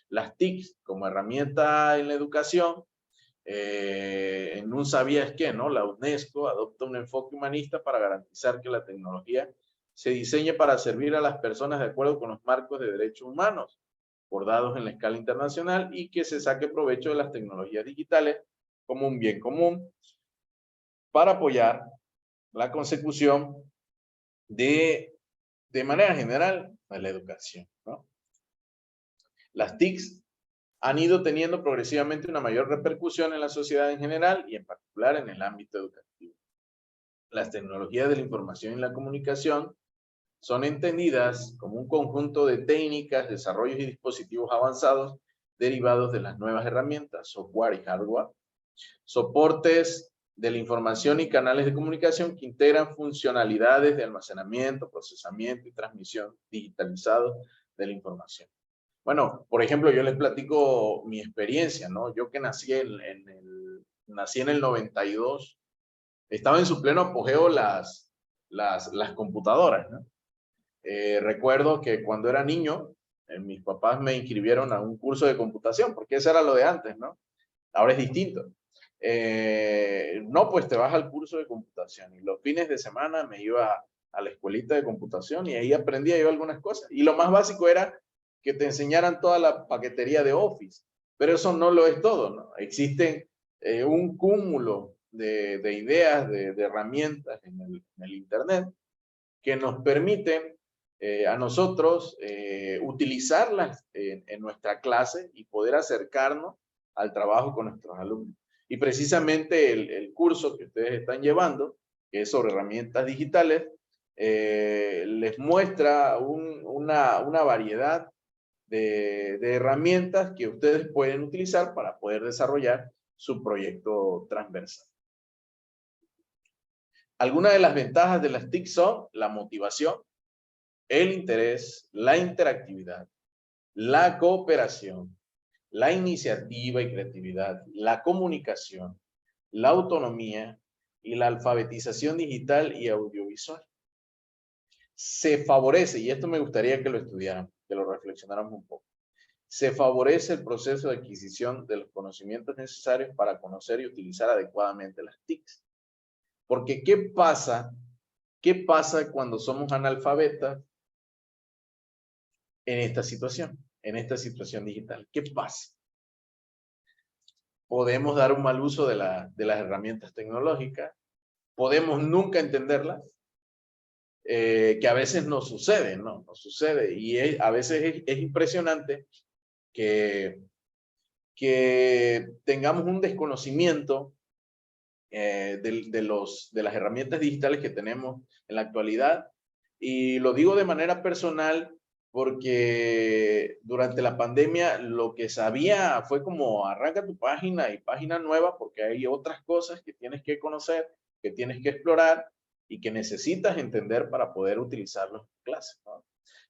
Las TICs como herramienta en la educación, en un sabías qué, ¿no? La UNESCO adopta un enfoque humanista para garantizar que la tecnología se diseñe para servir a las personas de acuerdo con los marcos de derechos humanos acordados en la escala internacional y que se saque provecho de las tecnologías digitales como un bien común para apoyar la consecución de manera general a la educación, ¿no? Las TICs han ido teniendo progresivamente una mayor repercusión en la sociedad en general y en particular en el ámbito educativo. Las tecnologías de la información y la comunicación son entendidas como un conjunto de técnicas, desarrollos y dispositivos avanzados derivados de las nuevas herramientas, software y hardware, soportes de la información y canales de comunicación que integran funcionalidades de almacenamiento, procesamiento y transmisión digitalizado de la información. Bueno, por ejemplo, yo les platico mi experiencia, ¿no? Yo que nací en el 92, estaba en su pleno apogeo las computadoras, ¿no? Recuerdo que cuando era niño, mis papás me inscribieron a un curso de computación, porque eso era lo de antes, ¿no? Ahora es distinto. No, pues te vas al curso de computación y los fines de semana me iba a la escuelita de computación y ahí aprendía yo algunas cosas. Y lo más básico era que te enseñaran toda la paquetería de Office, pero eso no lo es todo, ¿no? Existen un cúmulo de ideas, de herramientas en el Internet que nos permiten a nosotros utilizarlas en nuestra clase y poder acercarnos al trabajo con nuestros alumnos. Y precisamente el curso que ustedes están llevando, que es sobre herramientas digitales, les muestra una variedad de herramientas que ustedes pueden utilizar para poder desarrollar su proyecto transversal. Algunas de las ventajas de las TIC son la motivación, el interés, la interactividad, la cooperación, la iniciativa y creatividad, la comunicación, la autonomía y la alfabetización digital y audiovisual. Se favorece, y esto me gustaría que lo estudiáramos, que lo reflexionáramos un poco, se favorece el proceso de adquisición de los conocimientos necesarios para conocer y utilizar adecuadamente las TICs. Porque ¿qué pasa cuando somos analfabetas en esta situación digital? ¿Qué pasa? Podemos dar un mal uso de las herramientas tecnológicas, podemos nunca entenderlas, que a veces nos sucede, ¿no? Nos sucede y a veces es impresionante que tengamos un desconocimiento de las herramientas digitales que tenemos en la actualidad. Y lo digo de manera personal porque durante la pandemia lo que sabía fue como arranca tu página y página nueva porque hay otras cosas que tienes que conocer, que tienes que explorar y que necesitas entender para poder utilizarlos en clase, ¿no?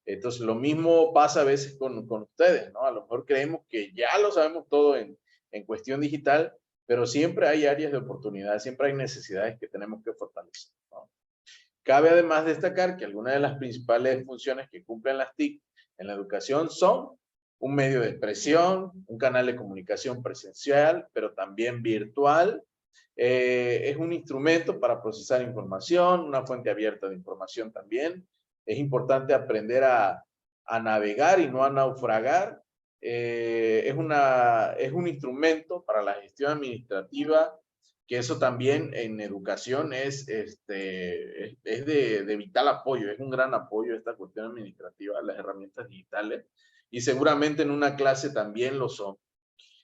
Entonces lo mismo pasa a veces con ustedes, ¿no? A lo mejor creemos que ya lo sabemos todo en cuestión digital, pero siempre hay áreas de oportunidad, siempre hay necesidades que tenemos que fortalecer, ¿no? Cabe además destacar que algunas de las principales funciones que cumplen las TIC en la educación son un medio de expresión, un canal de comunicación presencial, pero también virtual. Es un instrumento para procesar información, una fuente abierta de información también. Es importante aprender a navegar y no a naufragar. Es un instrumento para la gestión administrativa que eso también en educación es de vital apoyo, es un gran apoyo esta cuestión administrativa, las herramientas digitales, y seguramente en una clase también lo son.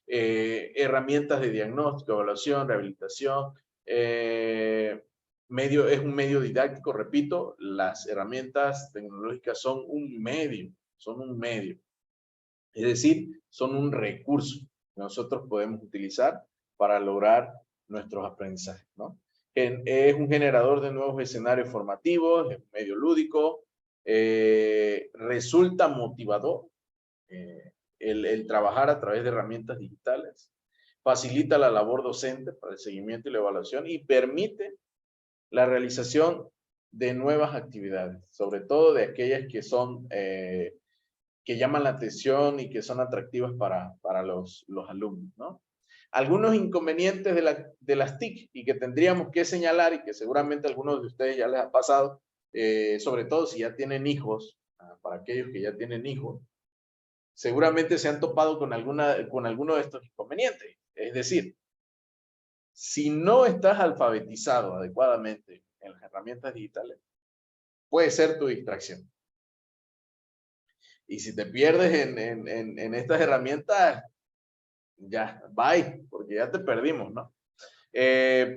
Herramientas de diagnóstico, evaluación, rehabilitación, es un medio didáctico, repito, las herramientas tecnológicas son un medio, es decir, son un recurso que nosotros podemos utilizar para lograr nuestros aprendizajes, ¿no? Es un generador de nuevos escenarios formativos, es un medio lúdico, resulta motivador el trabajar a través de herramientas digitales, facilita la labor docente para el seguimiento y la evaluación y permite la realización de nuevas actividades, sobre todo de aquellas que son que llaman la atención y que son atractivas para los alumnos, ¿no? Algunos inconvenientes de las TIC y que tendríamos que señalar y que seguramente a algunos de ustedes ya les ha pasado, sobre todo si ya tienen hijos, para aquellos que ya tienen hijos, seguramente se han topado con alguno de estos inconvenientes. Es decir, si no estás alfabetizado adecuadamente en las herramientas digitales, puede ser tu distracción. Y si te pierdes en estas herramientas, ya, bye, porque ya te perdimos, ¿no?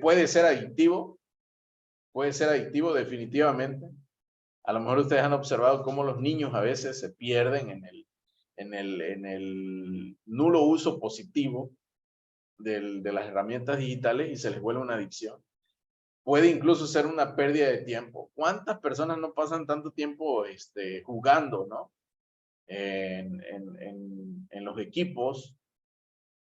Puede ser adictivo definitivamente. A lo mejor ustedes han observado cómo los niños a veces se pierden en el nulo uso positivo de las herramientas digitales y se les vuelve una adicción. Puede incluso ser una pérdida de tiempo. ¿Cuántas personas no pasan tanto tiempo jugando, ¿no? En los equipos,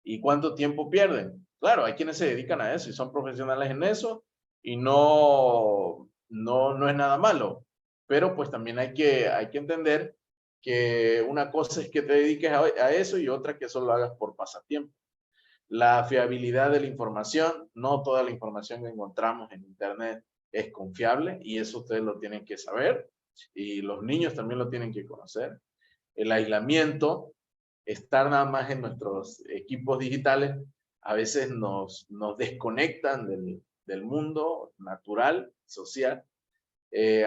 y cuánto tiempo pierden? Claro, hay quienes se dedican a eso y son profesionales en eso y no es nada malo, pero pues también hay que entender que una cosa es que te dediques a eso y otra que solo hagas por pasatiempo. La fiabilidad de la información, no toda la información que encontramos en internet es confiable y eso ustedes lo tienen que saber y los niños también lo tienen que conocer. El aislamiento, estar nada más en nuestros equipos digitales, a veces nos desconectan del mundo natural, social,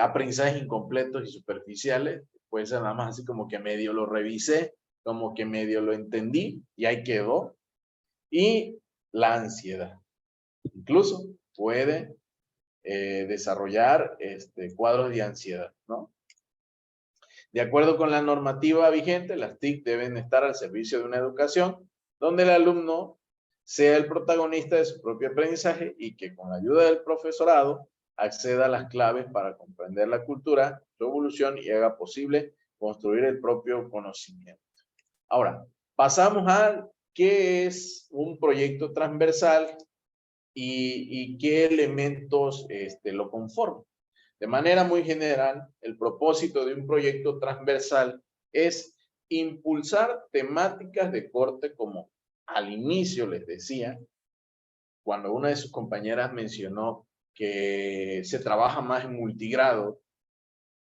aprendizajes incompletos y superficiales, puede ser nada más así como que medio lo revisé, como que medio lo entendí y ahí quedó. Y la ansiedad, incluso puede desarrollar cuadros de ansiedad, ¿no? De acuerdo con la normativa vigente, las TIC deben estar al servicio de una educación donde el alumno sea el protagonista de su propio aprendizaje y que con la ayuda del profesorado acceda a las claves para comprender la cultura, su evolución y haga posible construir el propio conocimiento. Ahora, pasamos a qué es un proyecto transversal y qué elementos lo conforman. De manera muy general, el propósito de un proyecto transversal es impulsar temáticas de corte, como al inicio les decía, cuando una de sus compañeras mencionó que se trabaja más en multigrado,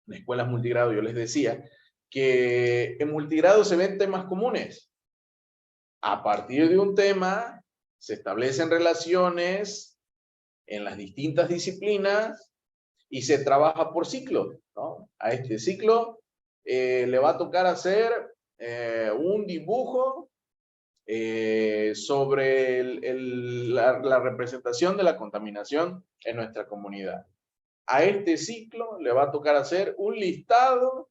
en escuelas multigrado, yo les decía que en multigrado se ven temas comunes. A partir de un tema se establecen relaciones en las distintas disciplinas y se trabaja por ciclo, ¿no? A este ciclo le va a tocar hacer un dibujo sobre la representación de la contaminación en nuestra comunidad. A este ciclo le va a tocar hacer un listado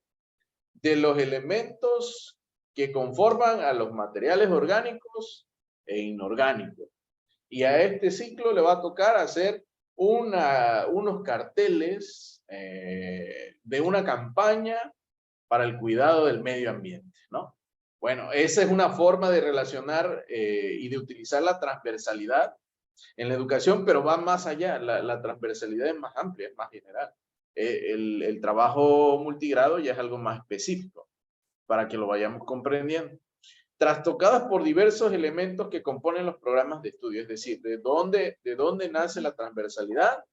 de los elementos que conforman a los materiales orgánicos e inorgánicos. Y a este ciclo le va a tocar hacer unos carteles de una campaña para el cuidado del medio ambiente, ¿no? Bueno, esa es una forma de relacionar y de utilizar la transversalidad en la educación, pero va más allá. La transversalidad es más amplia, es más general. El trabajo multigrado ya es algo más específico para que lo vayamos comprendiendo. Trastocadas por diversos elementos que componen los programas de estudio, es decir, ¿de dónde nace la transversalidad?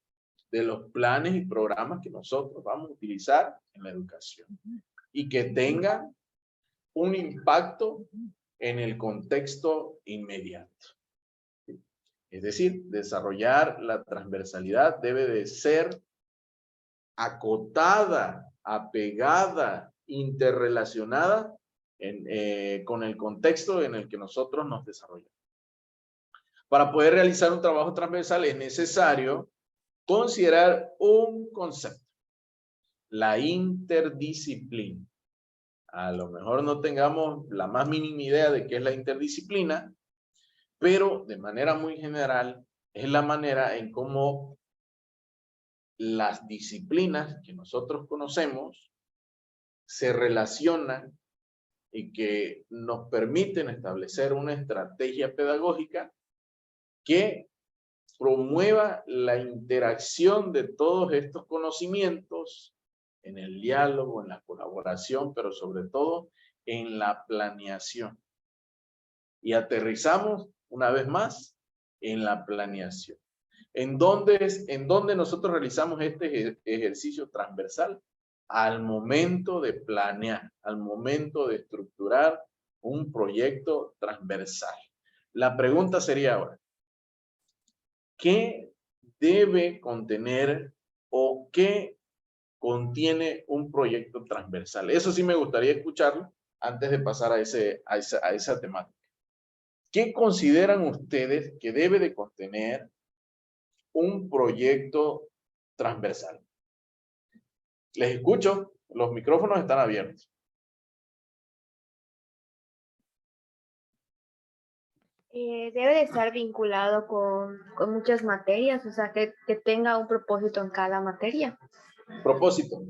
De los planes y programas que nosotros vamos a utilizar en la educación y que tengan un impacto en el contexto inmediato. Es decir, desarrollar la transversalidad debe de ser acotada, apegada, interrelacionada con el contexto en el que nosotros nos desarrollamos. Para poder realizar un trabajo transversal es necesario considerar un concepto, la interdisciplina. A lo mejor no tengamos la más mínima idea de qué es la interdisciplina, pero de manera muy general es la manera en cómo las disciplinas que nosotros conocemos se relacionan y que nos permiten establecer una estrategia pedagógica que promueva la interacción de todos estos conocimientos en el diálogo, en la colaboración, pero sobre todo en la planeación. Y aterrizamos una vez más en la planeación. ¿En dónde nosotros realizamos este ejercicio transversal? Al momento de planear, al momento de estructurar un proyecto transversal. La pregunta sería ahora, ¿qué debe contener o qué contiene un proyecto transversal? Eso sí me gustaría escucharlo antes de pasar a esa temática. ¿Qué consideran ustedes que debe de contener un proyecto transversal? Les escucho, los micrófonos están abiertos. Debe de estar vinculado con muchas materias, o sea, que tenga un propósito en cada materia. Propósito.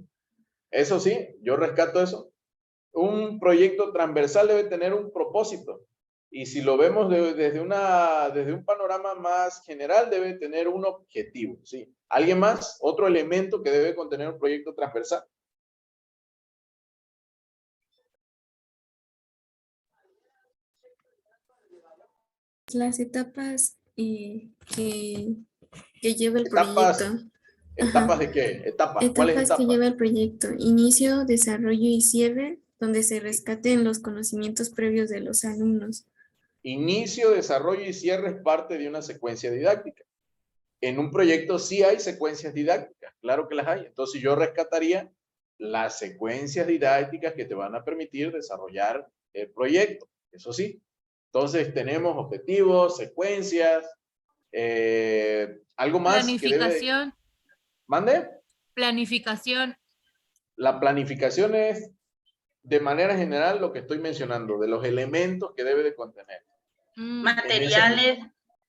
Eso sí, yo rescato eso. Un proyecto transversal debe tener un propósito. Y si lo vemos desde un panorama más general, debe tener un objetivo, ¿sí? ¿Alguien más? ¿Otro elemento que debe contener un proyecto transversal? Las etapas que lleva el Etapas. proyecto. ¿Etapas Ajá. de qué? ¿Etapas? ¿Cuáles Etapas que etapas? lleva el proyecto. Inicio, desarrollo y cierre, donde se rescaten los conocimientos previos de los alumnos. Inicio, desarrollo y cierre es parte de una secuencia didáctica. En un proyecto sí hay secuencias didácticas, claro que las hay. Entonces yo rescataría las secuencias didácticas que te van a permitir desarrollar el proyecto, eso sí. Entonces tenemos objetivos, secuencias, algo más que debe... Planificación. ¿Mande? Planificación. La planificación es, de manera general, lo que estoy mencionando, de los elementos que debe de contener. Materiales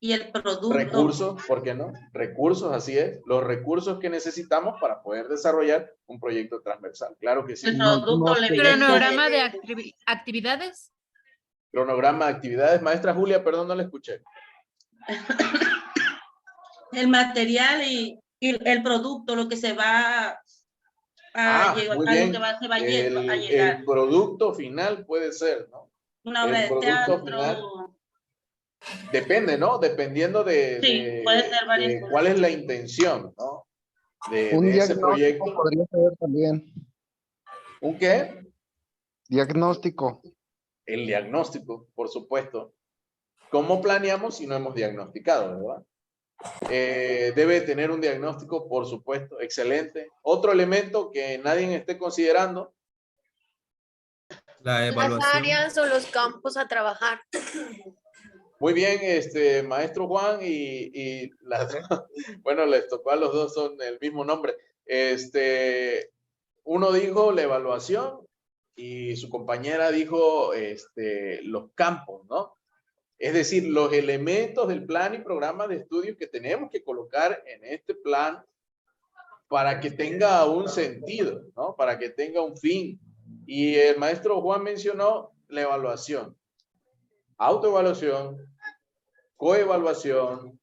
y el producto. Recursos, ¿por qué no? Recursos, así es. Los recursos que necesitamos para poder desarrollar un proyecto transversal. Claro que sí. El producto, la evidencia. Cronograma de actividades. Cronograma de actividades. Maestra Julia, perdón, no la escuché. El material y el producto, lo que se va a llegar, muy a bien. lo que se va a llegar. El producto final puede ser, ¿no? Una obra de teatro. Final, depende, ¿no? Dependiendo Sí, puede ser varias cosas. cuál es la intención, ¿no? Un de ese proyecto. podría ser también. ¿Un qué? Diagnóstico. El diagnóstico, por supuesto. ¿Cómo planeamos si no hemos diagnosticado, verdad? Debe tener un diagnóstico, por supuesto, excelente. Otro elemento que nadie esté considerando. La evaluación. Las áreas o los campos a trabajar. Muy bien, maestro Juan y bueno, les tocó a los dos, son el mismo nombre. Uno dijo la evaluación y su compañera dijo los campos, ¿no? Es decir, los elementos del plan y programa de estudios que tenemos que colocar en este plan para que tenga un sentido, ¿no? Para que tenga un fin. Y el maestro Juan mencionó la evaluación, autoevaluación, coevaluación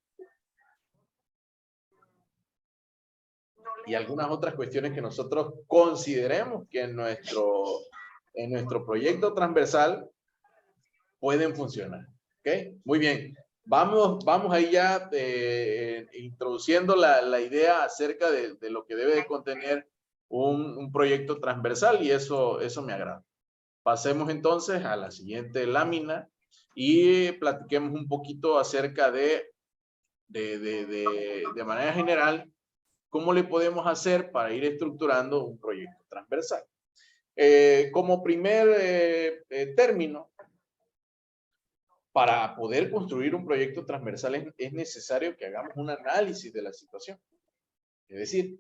y algunas otras cuestiones que nosotros consideremos que en nuestro proyecto transversal pueden funcionar. ¿Ok? Muy bien. Vamos ahí ya introduciendo la idea acerca de lo que debe de contener un proyecto transversal y eso me agrada. Pasemos entonces a la siguiente lámina y platiquemos un poquito acerca de de manera general, ¿cómo le podemos hacer para ir estructurando un proyecto transversal? Como primer término, para poder construir un proyecto transversal es necesario que hagamos un análisis de la situación. Es decir,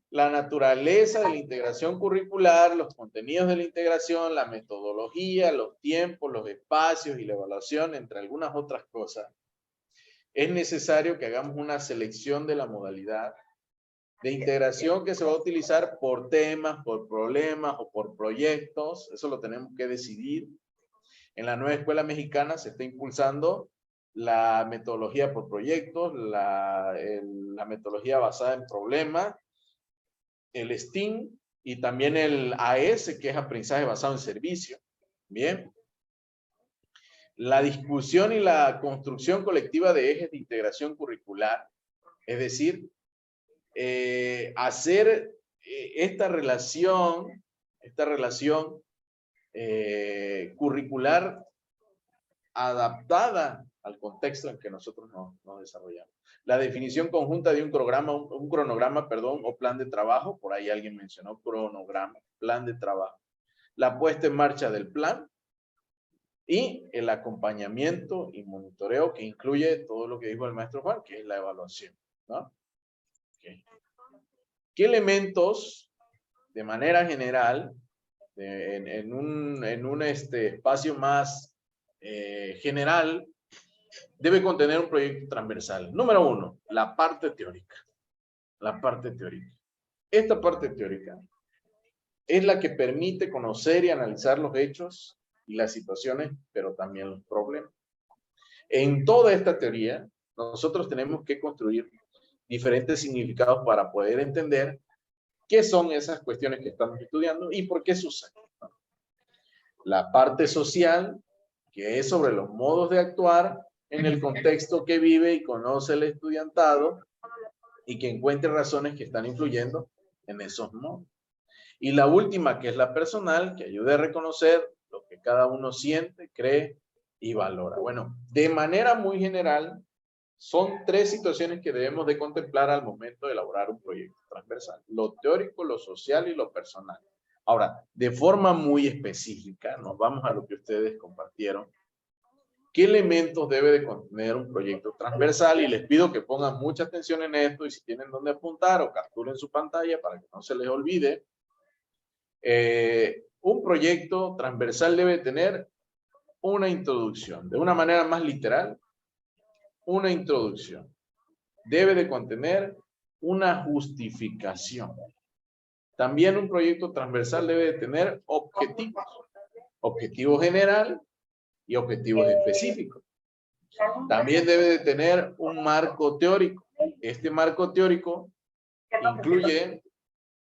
la naturaleza de la integración curricular, los contenidos de la integración, la metodología, los tiempos, los espacios y la evaluación, entre algunas otras cosas. Es necesario que hagamos una selección de la modalidad de integración que se va a utilizar por temas, por problemas o por proyectos. Eso lo tenemos que decidir. En la nueva escuela mexicana se está impulsando la metodología por proyectos, la metodología basada en problemas, el STEAM y también el AS, que es aprendizaje basado en servicio. Bien. La discusión y la construcción colectiva de ejes de integración curricular, es decir, hacer esta relación curricular adaptada al contexto en que nosotros nos desarrollamos. La definición conjunta de un cronograma, o plan de trabajo, por ahí alguien mencionó cronograma, plan de trabajo. La puesta en marcha del plan y el acompañamiento y monitoreo que incluye todo lo que dijo el maestro Juan, que es la evaluación, ¿no? Okay. ¿Qué elementos, de manera general, en un espacio más general, debe contener un proyecto transversal? Número 1, la parte teórica. La parte teórica. Esta parte teórica es la que permite conocer y analizar los hechos y las situaciones, pero también los problemas. En toda esta teoría, nosotros tenemos que construir diferentes significados para poder entender qué son esas cuestiones que estamos estudiando y por qué suceden. La parte social, que es sobre los modos de actuar en el contexto que vive y conoce el estudiantado y que encuentre razones que están influyendo en esos modos. Y la última, que es la personal, que ayude a reconocer lo que cada uno siente, cree y valora. Bueno, de manera muy general, son 3 situaciones que debemos de contemplar al momento de elaborar un proyecto transversal. Lo teórico, lo social y lo personal. Ahora, de forma muy específica, nos vamos a lo que ustedes compartieron. ¿Qué elementos debe de contener un proyecto transversal? Y les pido que pongan mucha atención en esto y si tienen dónde apuntar o capturen su pantalla para que no se les olvide. Un proyecto transversal debe tener una introducción. De una manera más literal, una introducción. Debe de contener una justificación. También un proyecto transversal debe de tener objetivos. Objetivo general y objetivos específicos. También debe de tener un marco teórico. Este marco teórico incluye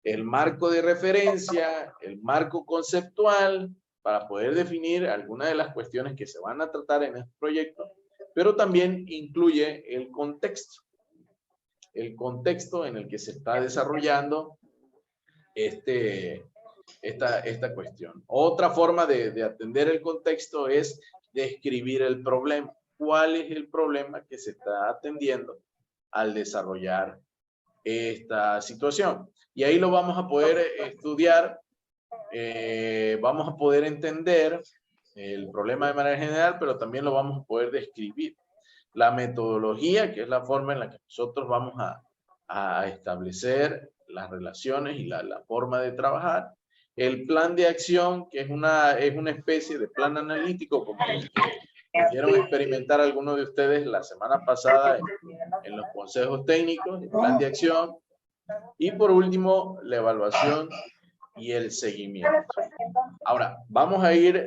el marco de referencia, el marco conceptual, para poder definir algunas de las cuestiones que se van a tratar en este proyecto, pero también incluye el contexto en el que se está desarrollando esta cuestión. Otra forma de atender el contexto es describir el problema. ¿Cuál es el problema que se está atendiendo al desarrollar esta situación? Y ahí lo vamos a poder estudiar, vamos a poder entender el problema de manera general, pero también lo vamos a poder describir. La metodología, que es la forma en la que nosotros vamos a establecer las relaciones y la forma de trabajar. El plan de acción, que es una especie de plan analítico, como el que pudieron experimentar algunos de ustedes la semana pasada en los consejos técnicos, el plan de acción. Y por último, la evaluación y el seguimiento. Ahora, vamos a ir,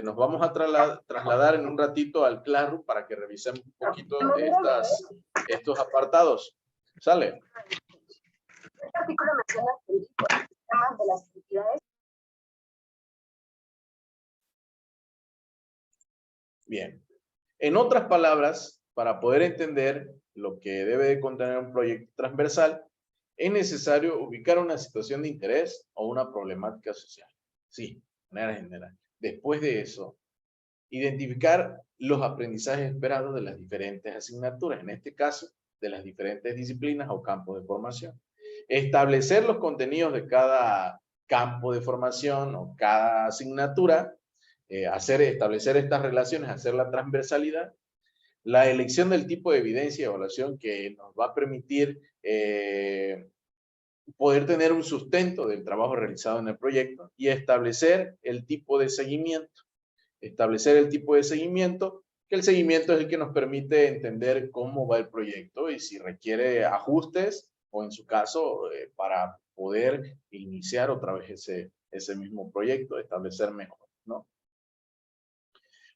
nos vamos a trasladar en un ratito al Classroom para que revisemos un poquito estos apartados. ¿Sale? Este artículo menciona temas de las actividades. Bien. En otras palabras, para poder entender lo que debe de contener un proyecto transversal, es necesario ubicar una situación de interés o una problemática social. Sí, de manera general. Después de eso, Identificar los aprendizajes esperados de las diferentes asignaturas, en este caso, de las diferentes disciplinas o campos de formación. Establecer los contenidos de cada campo de formación o cada asignatura, establecer estas relaciones, hacer la transversalidad, la elección del tipo de evidencia y evaluación que nos va a permitir poder tener un sustento del trabajo realizado en el proyecto y establecer el tipo de seguimiento. Establecer el tipo de seguimiento, que el seguimiento es el que nos permite entender cómo va el proyecto y si requiere ajustes o en su caso para poder iniciar otra vez ese mismo proyecto, establecer mejor, ¿no?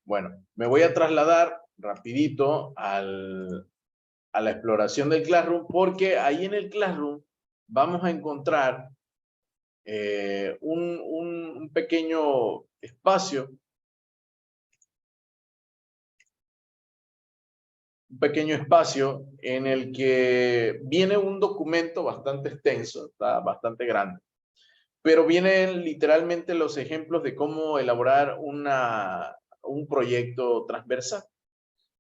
Bueno, me voy a trasladar rapidito a la exploración del Classroom, porque ahí en el Classroom vamos a encontrar un pequeño espacio, en el que viene un documento bastante extenso, está bastante grande, pero vienen literalmente los ejemplos de cómo elaborar un proyecto transversal.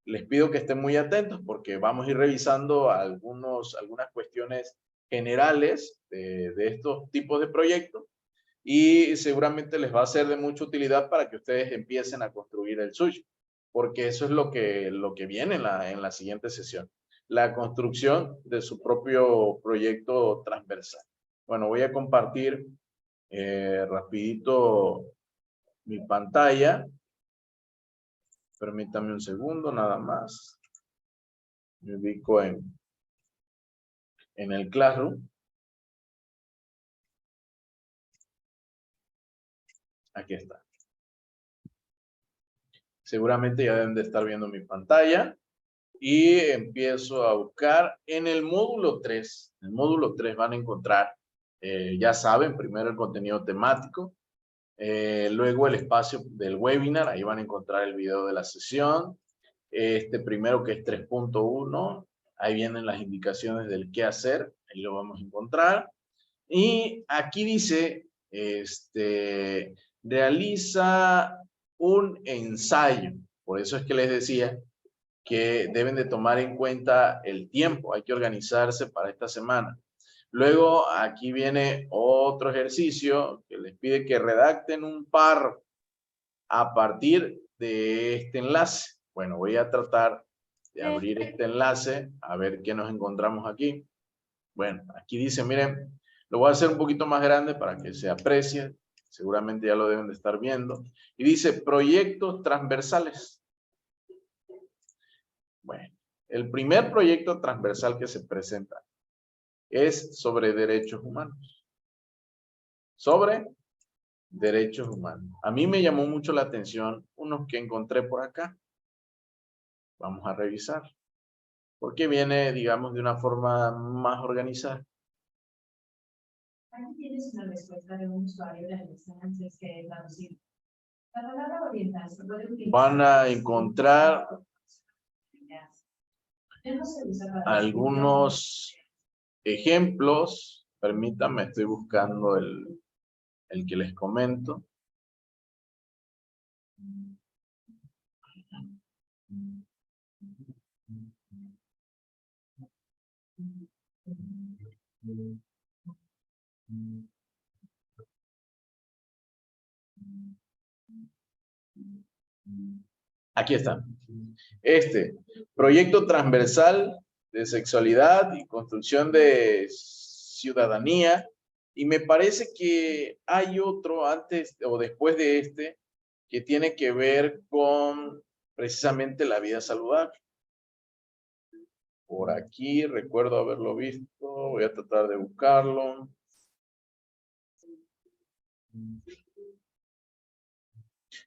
Les pido que estén muy atentos porque vamos a ir revisando algunas cuestiones generales de estos tipos de proyectos y seguramente les va a ser de mucha utilidad para que ustedes empiecen a construir el suyo, porque eso es lo que viene en la siguiente sesión, la construcción de su propio proyecto transversal. Bueno, voy a compartir rapidito mi pantalla. Permítame un segundo nada más. Me ubico en el Classroom. Aquí está. Seguramente ya deben de estar viendo mi pantalla. Y empiezo a buscar en el módulo 3. En el módulo 3 van a encontrar, ya saben, primero el contenido temático. Luego el espacio del webinar. Ahí van a encontrar el video de la sesión. Este primero que es 3.1. Ahí vienen las indicaciones del qué hacer. Ahí lo vamos a encontrar. Y aquí dice, realiza un ensayo. Por eso es que les decía que deben de tomar en cuenta el tiempo. Hay que organizarse para esta semana. Luego aquí viene otro ejercicio que les pide que redacten un párrafo a partir de este enlace. Bueno, voy a tratar de abrir este enlace a ver qué nos encontramos aquí. Bueno, aquí dice, miren, lo voy a hacer un poquito más grande para que se aprecie. Seguramente ya lo deben de estar viendo. Y dice, proyectos transversales. Bueno, el primer proyecto transversal que se presenta es sobre derechos humanos. Sobre derechos humanos. A mí me llamó mucho la atención unos que encontré por acá. Vamos a revisar. Porque viene, digamos, de una forma más organizada. Aquí tienes una respuesta de un usuario de las antes que traducir. La palabra oriental se puede utilizar. Van a encontrar algunos ejemplos. Permítanme, estoy buscando el que les comento. Aquí está. Proyecto transversal de sexualidad y construcción de ciudadanía. Y me parece que hay otro antes o después de este que tiene que ver con precisamente la vida saludable. Por aquí recuerdo haberlo visto. Voy a tratar de buscarlo.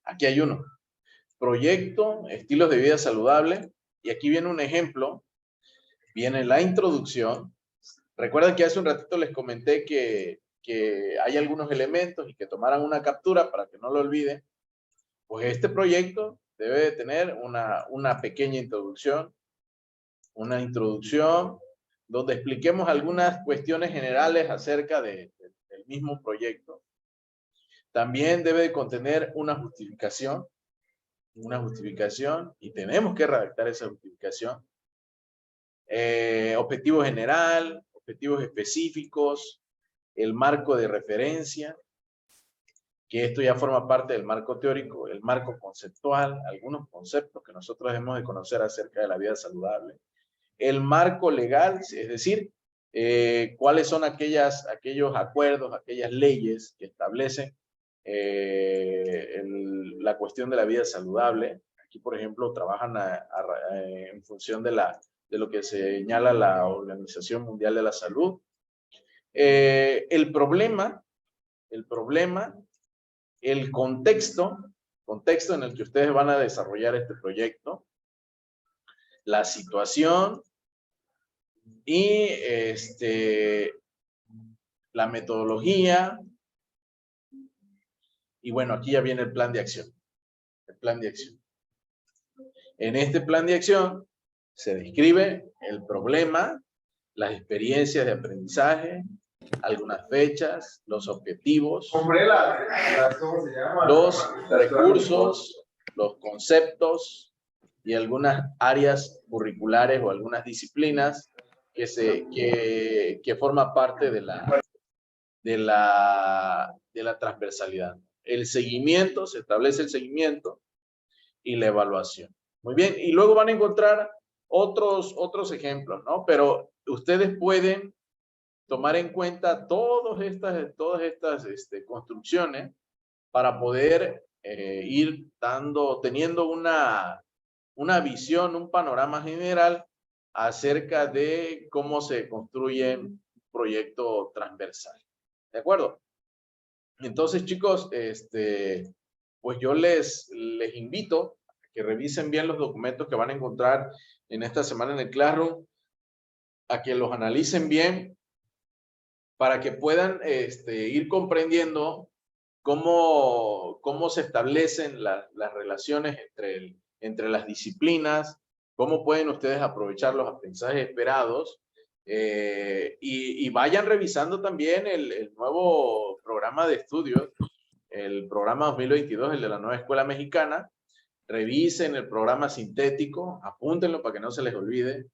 Aquí hay uno. Proyecto, estilos de vida saludable. Y aquí viene un ejemplo. Viene la introducción. Recuerden que hace un ratito les comenté que hay algunos elementos y que tomaran una captura para que no lo olviden. Pues este proyecto debe de tener una pequeña introducción. Una introducción donde expliquemos algunas cuestiones generales acerca del mismo proyecto. También debe de contener una justificación una justificación y tenemos que redactar esa justificación. Objetivo general, objetivos específicos, el marco de referencia, que esto ya forma parte del marco teórico, el marco conceptual, algunos conceptos que nosotros debemos de conocer acerca de la vida saludable, el marco legal, es decir, cuáles son aquellos acuerdos, aquellas leyes que establecen la cuestión de la vida saludable. Aquí, por ejemplo, trabajan en función de lo que señala la Organización Mundial de la Salud. El problema, el contexto en el que ustedes van a desarrollar este proyecto, la situación y la metodología. Y bueno, aquí ya viene el plan de acción. El plan de acción. En este plan de acción se describe el problema, las experiencias de aprendizaje, algunas fechas, los objetivos, los recursos, los conceptos y algunas áreas curriculares o algunas disciplinas que forman parte de la transversalidad. El seguimiento, se establece el seguimiento y la evaluación. Muy bien, y luego van a encontrar otros ejemplos, ¿no? Pero ustedes pueden tomar en cuenta todas estas construcciones para poder ir teniendo una visión, un panorama general acerca de cómo se construye un proyecto transversal. ¿De acuerdo? Entonces, chicos, pues yo les invito a que revisen bien los documentos que van a encontrar en esta semana en el Classroom, a que los analicen bien para que puedan ir comprendiendo cómo se establecen las relaciones entre las disciplinas, cómo pueden ustedes aprovechar los aprendizajes esperados, y vayan revisando también el nuevo programa de estudios, el programa 2022, el de la nueva escuela mexicana. Revisen el programa sintético, apúntenlo para que no se les olvide,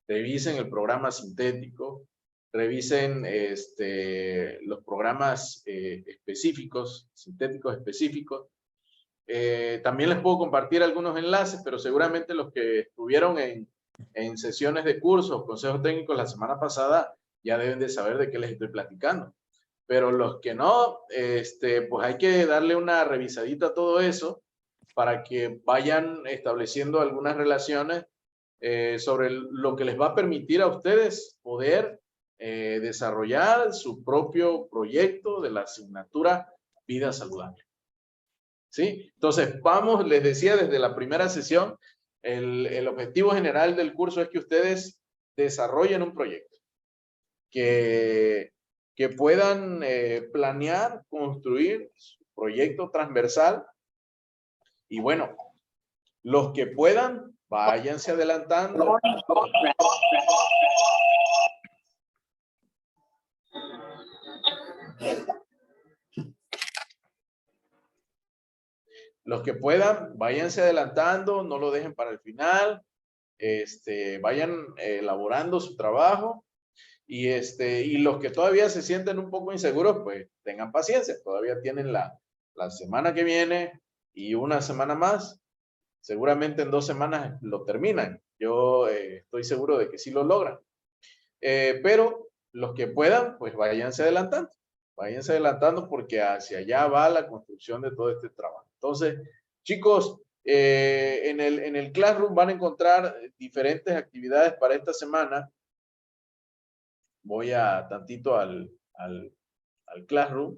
revisen el programa sintético, revisen los programas específicos, sintéticos específicos. También les puedo compartir algunos enlaces, pero seguramente los que estuvieron en sesiones de cursos, consejos técnicos la semana pasada, ya deben de saber de qué les estoy platicando. Pero los que no, pues hay que darle una revisadita a todo eso para que vayan estableciendo algunas relaciones sobre lo que les va a permitir a ustedes poder desarrollar su propio proyecto de la asignatura Vida Saludable. ¿Sí? Entonces, vamos, les decía desde la primera sesión, el objetivo general del curso es que ustedes desarrollen un proyecto, que puedan planear, construir su proyecto transversal, y bueno, los que puedan, váyanse adelantando. Los que puedan, váyanse adelantando, no lo dejen para el final, vayan elaborando su trabajo, y los que todavía se sienten un poco inseguros, pues tengan paciencia, todavía tienen la semana que viene y una semana más, seguramente en 2 semanas lo terminan, yo estoy seguro de que sí lo logran, pero los que puedan, pues váyanse adelantando porque hacia allá va la construcción de todo este trabajo. Entonces, chicos, en el Classroom van a encontrar diferentes actividades para esta semana. Voy a tantito al Classroom.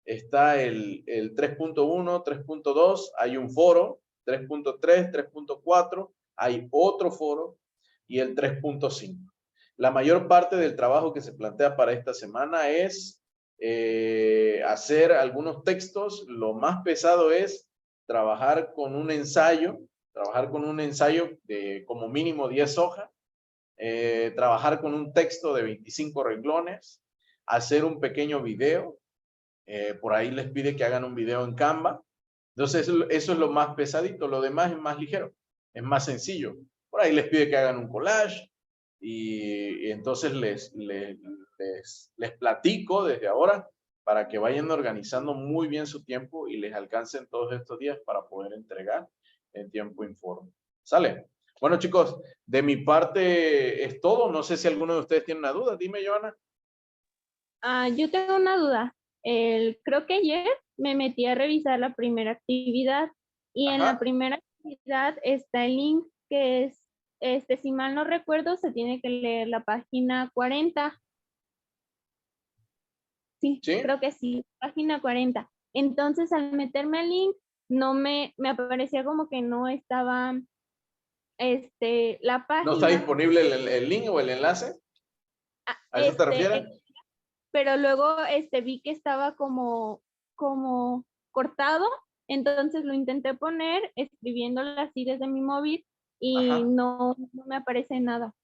Está el 3.1, 3.2, hay un foro, 3.3, 3.4, hay otro foro y el 3.5. La mayor parte del trabajo que se plantea para esta semana es hacer algunos textos. Lo más pesado es trabajar con un ensayo de como mínimo 10 hojas, trabajar con un texto de 25 renglones, hacer un pequeño video. Por ahí les pide que hagan un video en Canva Entonces, eso es lo más pesadito. Lo demás es más ligero, es más sencillo. Por ahí les pide que hagan un collage y entonces les platico desde ahora para que vayan organizando muy bien su tiempo y les alcancen todos estos días para poder entregar en tiempo informe. ¿Sale? Bueno, chicos, de mi parte es todo. No sé si alguno de ustedes tiene una duda. Dime, Joana. Yo tengo una duda. Creo que ayer me metí a revisar la primera actividad y en la primera actividad está el link que es, si mal no recuerdo, se tiene que leer la página 40. Sí, creo que sí, página 40. Entonces, al meterme al link, no me aparecía como que no estaba la página. ¿No está disponible el link o el enlace? ¿A eso te refieres? Pero luego vi que estaba como cortado, entonces lo intenté poner escribiéndolo así desde mi móvil y no me aparece nada.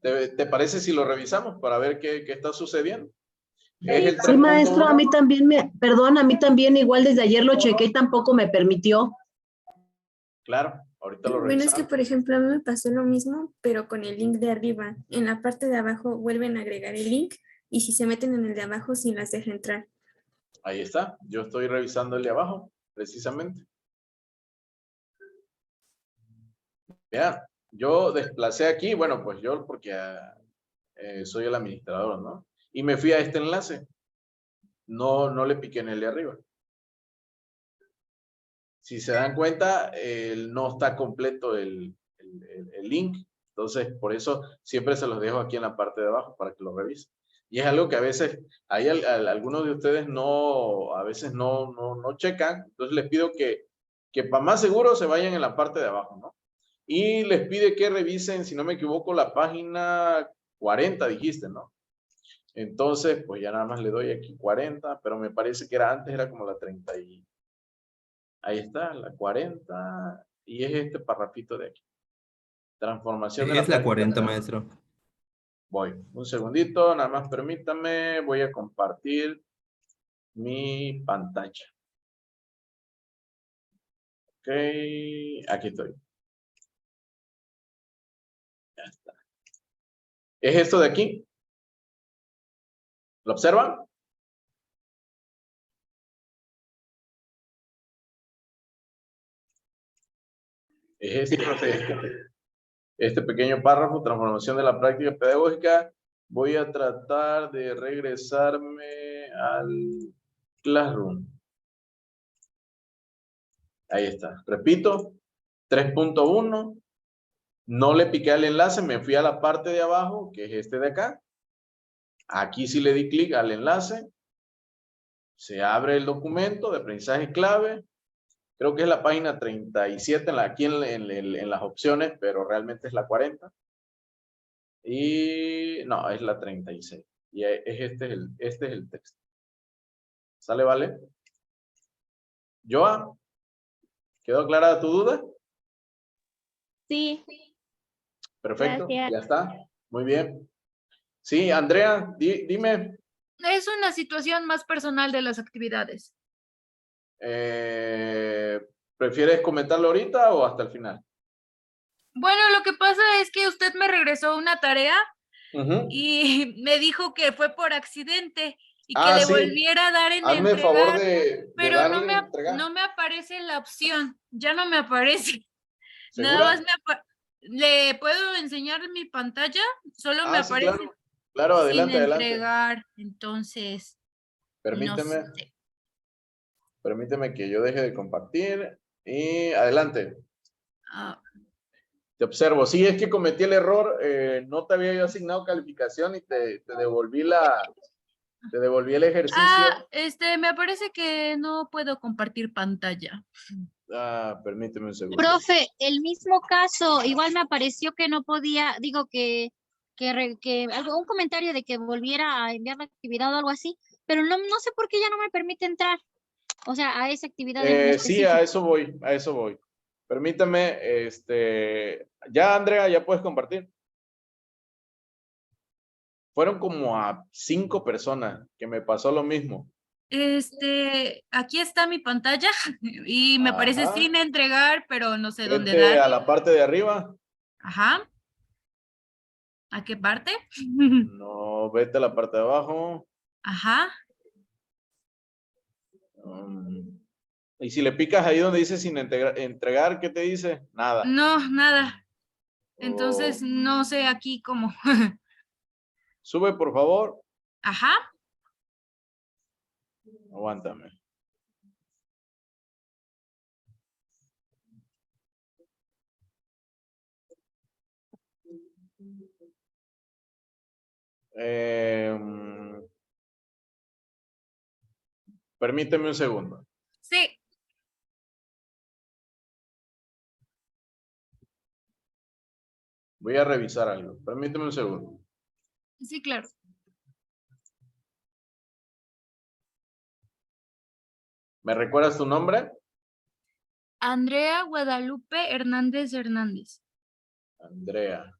¿Te parece si lo revisamos para ver qué está sucediendo? Sí, maestro, a mí también a mí también igual desde ayer lo chequé y tampoco me permitió. Claro, ahorita lo revisamos. Bueno, es que por ejemplo a mí me pasó lo mismo, pero con el link de arriba. En la parte de abajo vuelven a agregar el link y si se meten en el de abajo, sí las deja entrar. Ahí está, yo estoy revisando el de abajo, precisamente. Vean, yo desplacé aquí, bueno, pues yo porque soy el administrador, ¿no? Y me fui a este enlace. No le piqué en el de arriba. Si se dan cuenta, no está completo el link. Entonces, por eso siempre se los dejo aquí en la parte de abajo para que lo revisen. Y es algo que a veces, hay algunos de ustedes a veces no checan. Entonces les pido que para más seguro se vayan en la parte de abajo, ¿no? Y les pide que revisen, si no me equivoco, la página 40, dijiste, ¿no? Entonces, pues ya nada más le doy aquí 40, pero me parece que antes era como la 30 ahí está, la 40, y es este parrafito de aquí. Transformación de Es la práctica 40, pedagógica. maestro. Voy, un segundito, nada más permítame, voy a compartir mi pantalla. Ok, aquí estoy. Ya está. ¿Es esto de aquí? ¿Lo observan? Es este pequeño párrafo, transformación de la práctica pedagógica. Voy a tratar de regresarme al Classroom. Ahí está. Repito, 3.1. No le piqué al enlace, me fui a la parte de abajo, que es este de acá. Aquí sí le di clic al enlace. Se abre el documento de aprendizaje clave. Creo que es la página 37 aquí en las opciones, pero realmente es la 40. Y no, es la 36. Y este es el texto. ¿Sale, vale? Joa, ¿quedó aclarada tu duda? Sí. Perfecto, Gracias. ya está. Muy bien. Sí, Andrea, dime. Es una situación más personal de las actividades. ¿Prefieres comentarlo ahorita o hasta el final? Bueno, lo que pasa es que usted me regresó una tarea y me dijo que fue por accidente y que le volviera a dar en Hazme entregar, favor de pero darle en entregar. no me aparece la opción, ya no me aparece. ¿Segura? Nada más ¿le puedo enseñar mi pantalla? Solo me aparece sí, claro, adelante, sin adelante. entregar, entonces Permíteme. no sé. Permíteme que yo deje de compartir y adelante. Te observo. Sí, es que cometí el error. No te había yo asignado calificación y te devolví el ejercicio. Me parece que no puedo compartir pantalla. Permíteme un segundo. Profe, el mismo caso, igual me apareció que no podía, digo que un comentario de que volviera a enviar la actividad o algo así, pero no sé por qué ya no me permite entrar. O sea, a esa actividad en específico. Sí, a eso voy. Permítame, ya Andrea, ya puedes compartir. Fueron como a 5 personas que me pasó lo mismo. Aquí está mi pantalla y me parece Ajá. sin entregar, pero no sé dónde Vete a dar. la parte de arriba. Ajá. ¿A qué parte? No, vete a la parte de abajo. Ajá. Y si le picas ahí donde dice sin entregar, ¿qué te dice? Nada. No, nada. Oh. Entonces, no sé aquí cómo. Sube, por favor. Ajá. Aguántame. Permíteme un segundo. Sí. Voy a revisar algo. Permíteme un segundo. Sí, claro. ¿Me recuerdas tu nombre? Andrea Guadalupe Hernández Hernández. Andrea.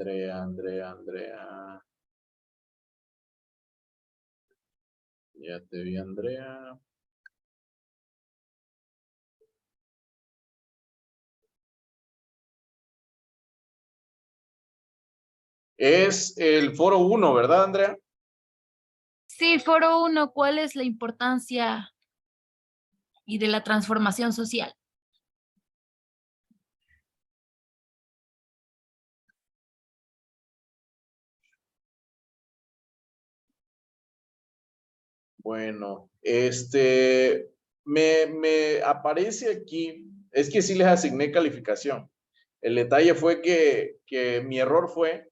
Andrea. Ya te vi, Andrea. Es el foro 1, ¿verdad, Andrea? Sí, foro 1, ¿cuál es la importancia y de la transformación social? Bueno, me aparece aquí, es que sí les asigné calificación. El detalle fue que mi error fue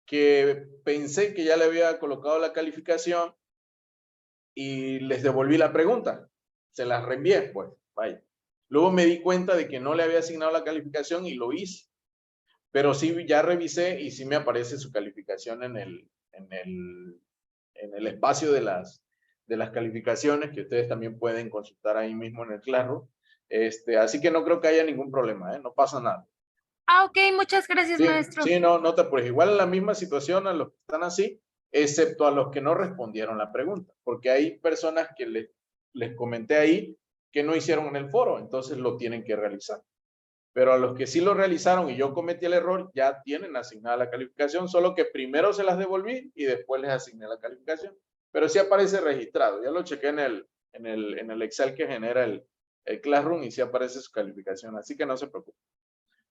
que pensé que ya le había colocado la calificación y les devolví la pregunta. Se las reenvié, pues, vaya. Luego me di cuenta de que no le había asignado la calificación y lo hice. Pero sí, ya revisé y sí me aparece su calificación en el espacio de las calificaciones que ustedes también pueden consultar ahí mismo en el Classroom. Así que no creo que haya ningún problema, no pasa nada. Ah, ok, muchas gracias, Sí, maestro. sí, no te apures. Igual en la misma situación a los que están así, excepto a los que no respondieron la pregunta, porque hay personas que les comenté ahí que no hicieron en el foro, entonces lo tienen que realizar. Pero a los que sí lo realizaron y yo cometí el error, ya tienen asignada la calificación, solo que primero se las devolví y después les asigné la calificación. Pero sí aparece registrado, ya lo chequé en el Excel que genera el Classroom y sí aparece su calificación, así que no se preocupe.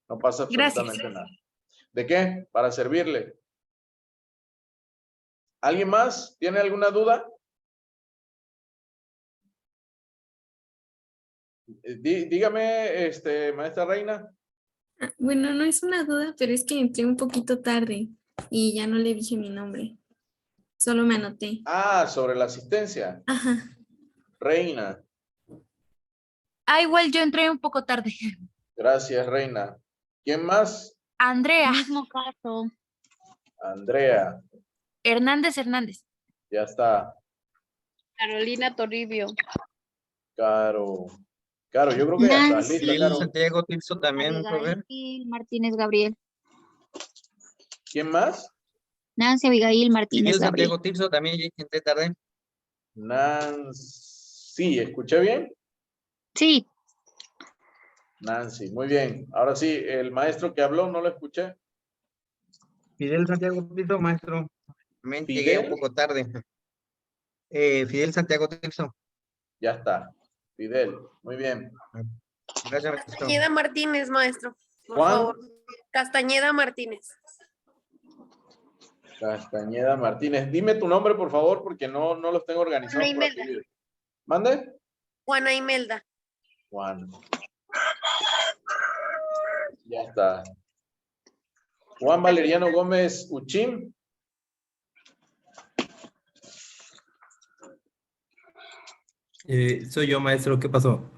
No pasa absolutamente nada. ¿De qué? Para servirle. ¿Alguien más? ¿Tiene alguna duda? Dígame, maestra Reina. Bueno, no es una duda, pero es que entré un poquito tarde y ya no le dije mi nombre. Solo me anoté. Ah, sobre la asistencia. Ajá. Reina. Ah, igual yo entré un poco tarde. Gracias, Reina. ¿Quién más? Andrea. Mismo caso. Andrea. Hernández Hernández. Ya está. Carolina Toribio. Caro, yo creo que ya está lista, Caro. Santiago Tirso también, profe. Martínez Gabriel. ¿Quién más? Nancy Abigail Martínez Fidel Gabriel. Santiago Tirso también, ya intenté tarde. Nancy, ¿escuché bien? Sí. Nancy, muy bien. Ahora sí, el maestro que habló no lo escuché. Fidel Santiago Tirso, maestro. También llegué un poco tarde. Fidel Santiago Tirso. Ya está. Fidel, muy bien. Gracias, maestro. Castañeda Martínez, maestro. Por Juan. favor. Castañeda Martínez. Castañeda Martínez. Dime tu nombre, por favor, porque no los tengo organizados. Juana Imelda. ¿Mande? Juana Imelda. Juan. Ya está. Juan Valeriano Gómez Uchín. Soy yo, maestro. ¿Qué pasó?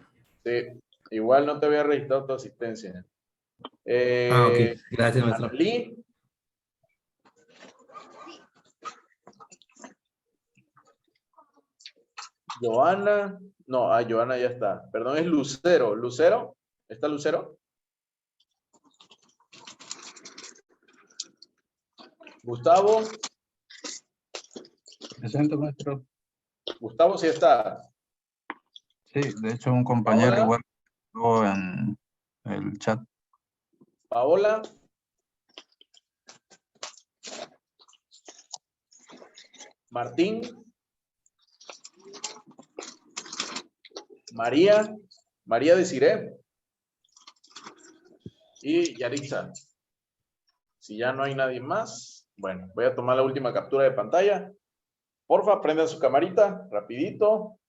Sí, igual no te había registrado tu asistencia. Ok. Gracias, maestro. Analí. Joana. No, Joana ya está. Perdón, es Lucero. ¿Lucero? ¿Está Lucero? Gustavo. Presente, maestro. Gustavo sí está. Sí, de hecho un compañero Paola. igual en el chat. Paola. Martín. María. María Desiré. Y Yaritza. Si ya no hay nadie más, bueno, voy a tomar la última captura de pantalla. Porfa, prendan su camarita, rapidito.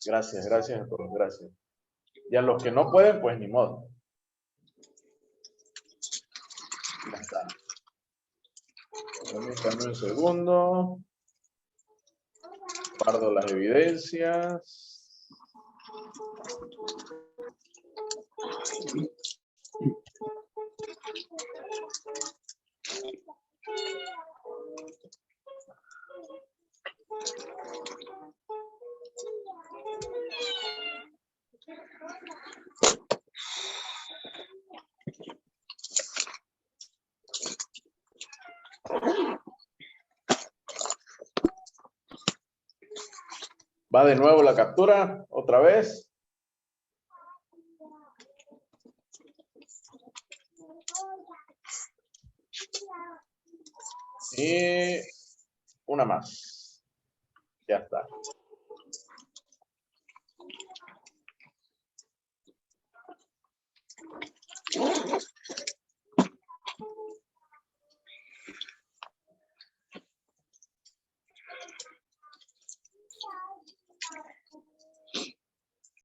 Gracias, gracias a todos, gracias. Y a los que no pueden, pues ni modo. Ya está. Permítanme un segundo. Guardo las evidencias. Va de nuevo la captura, otra vez. Y una más. Ya está.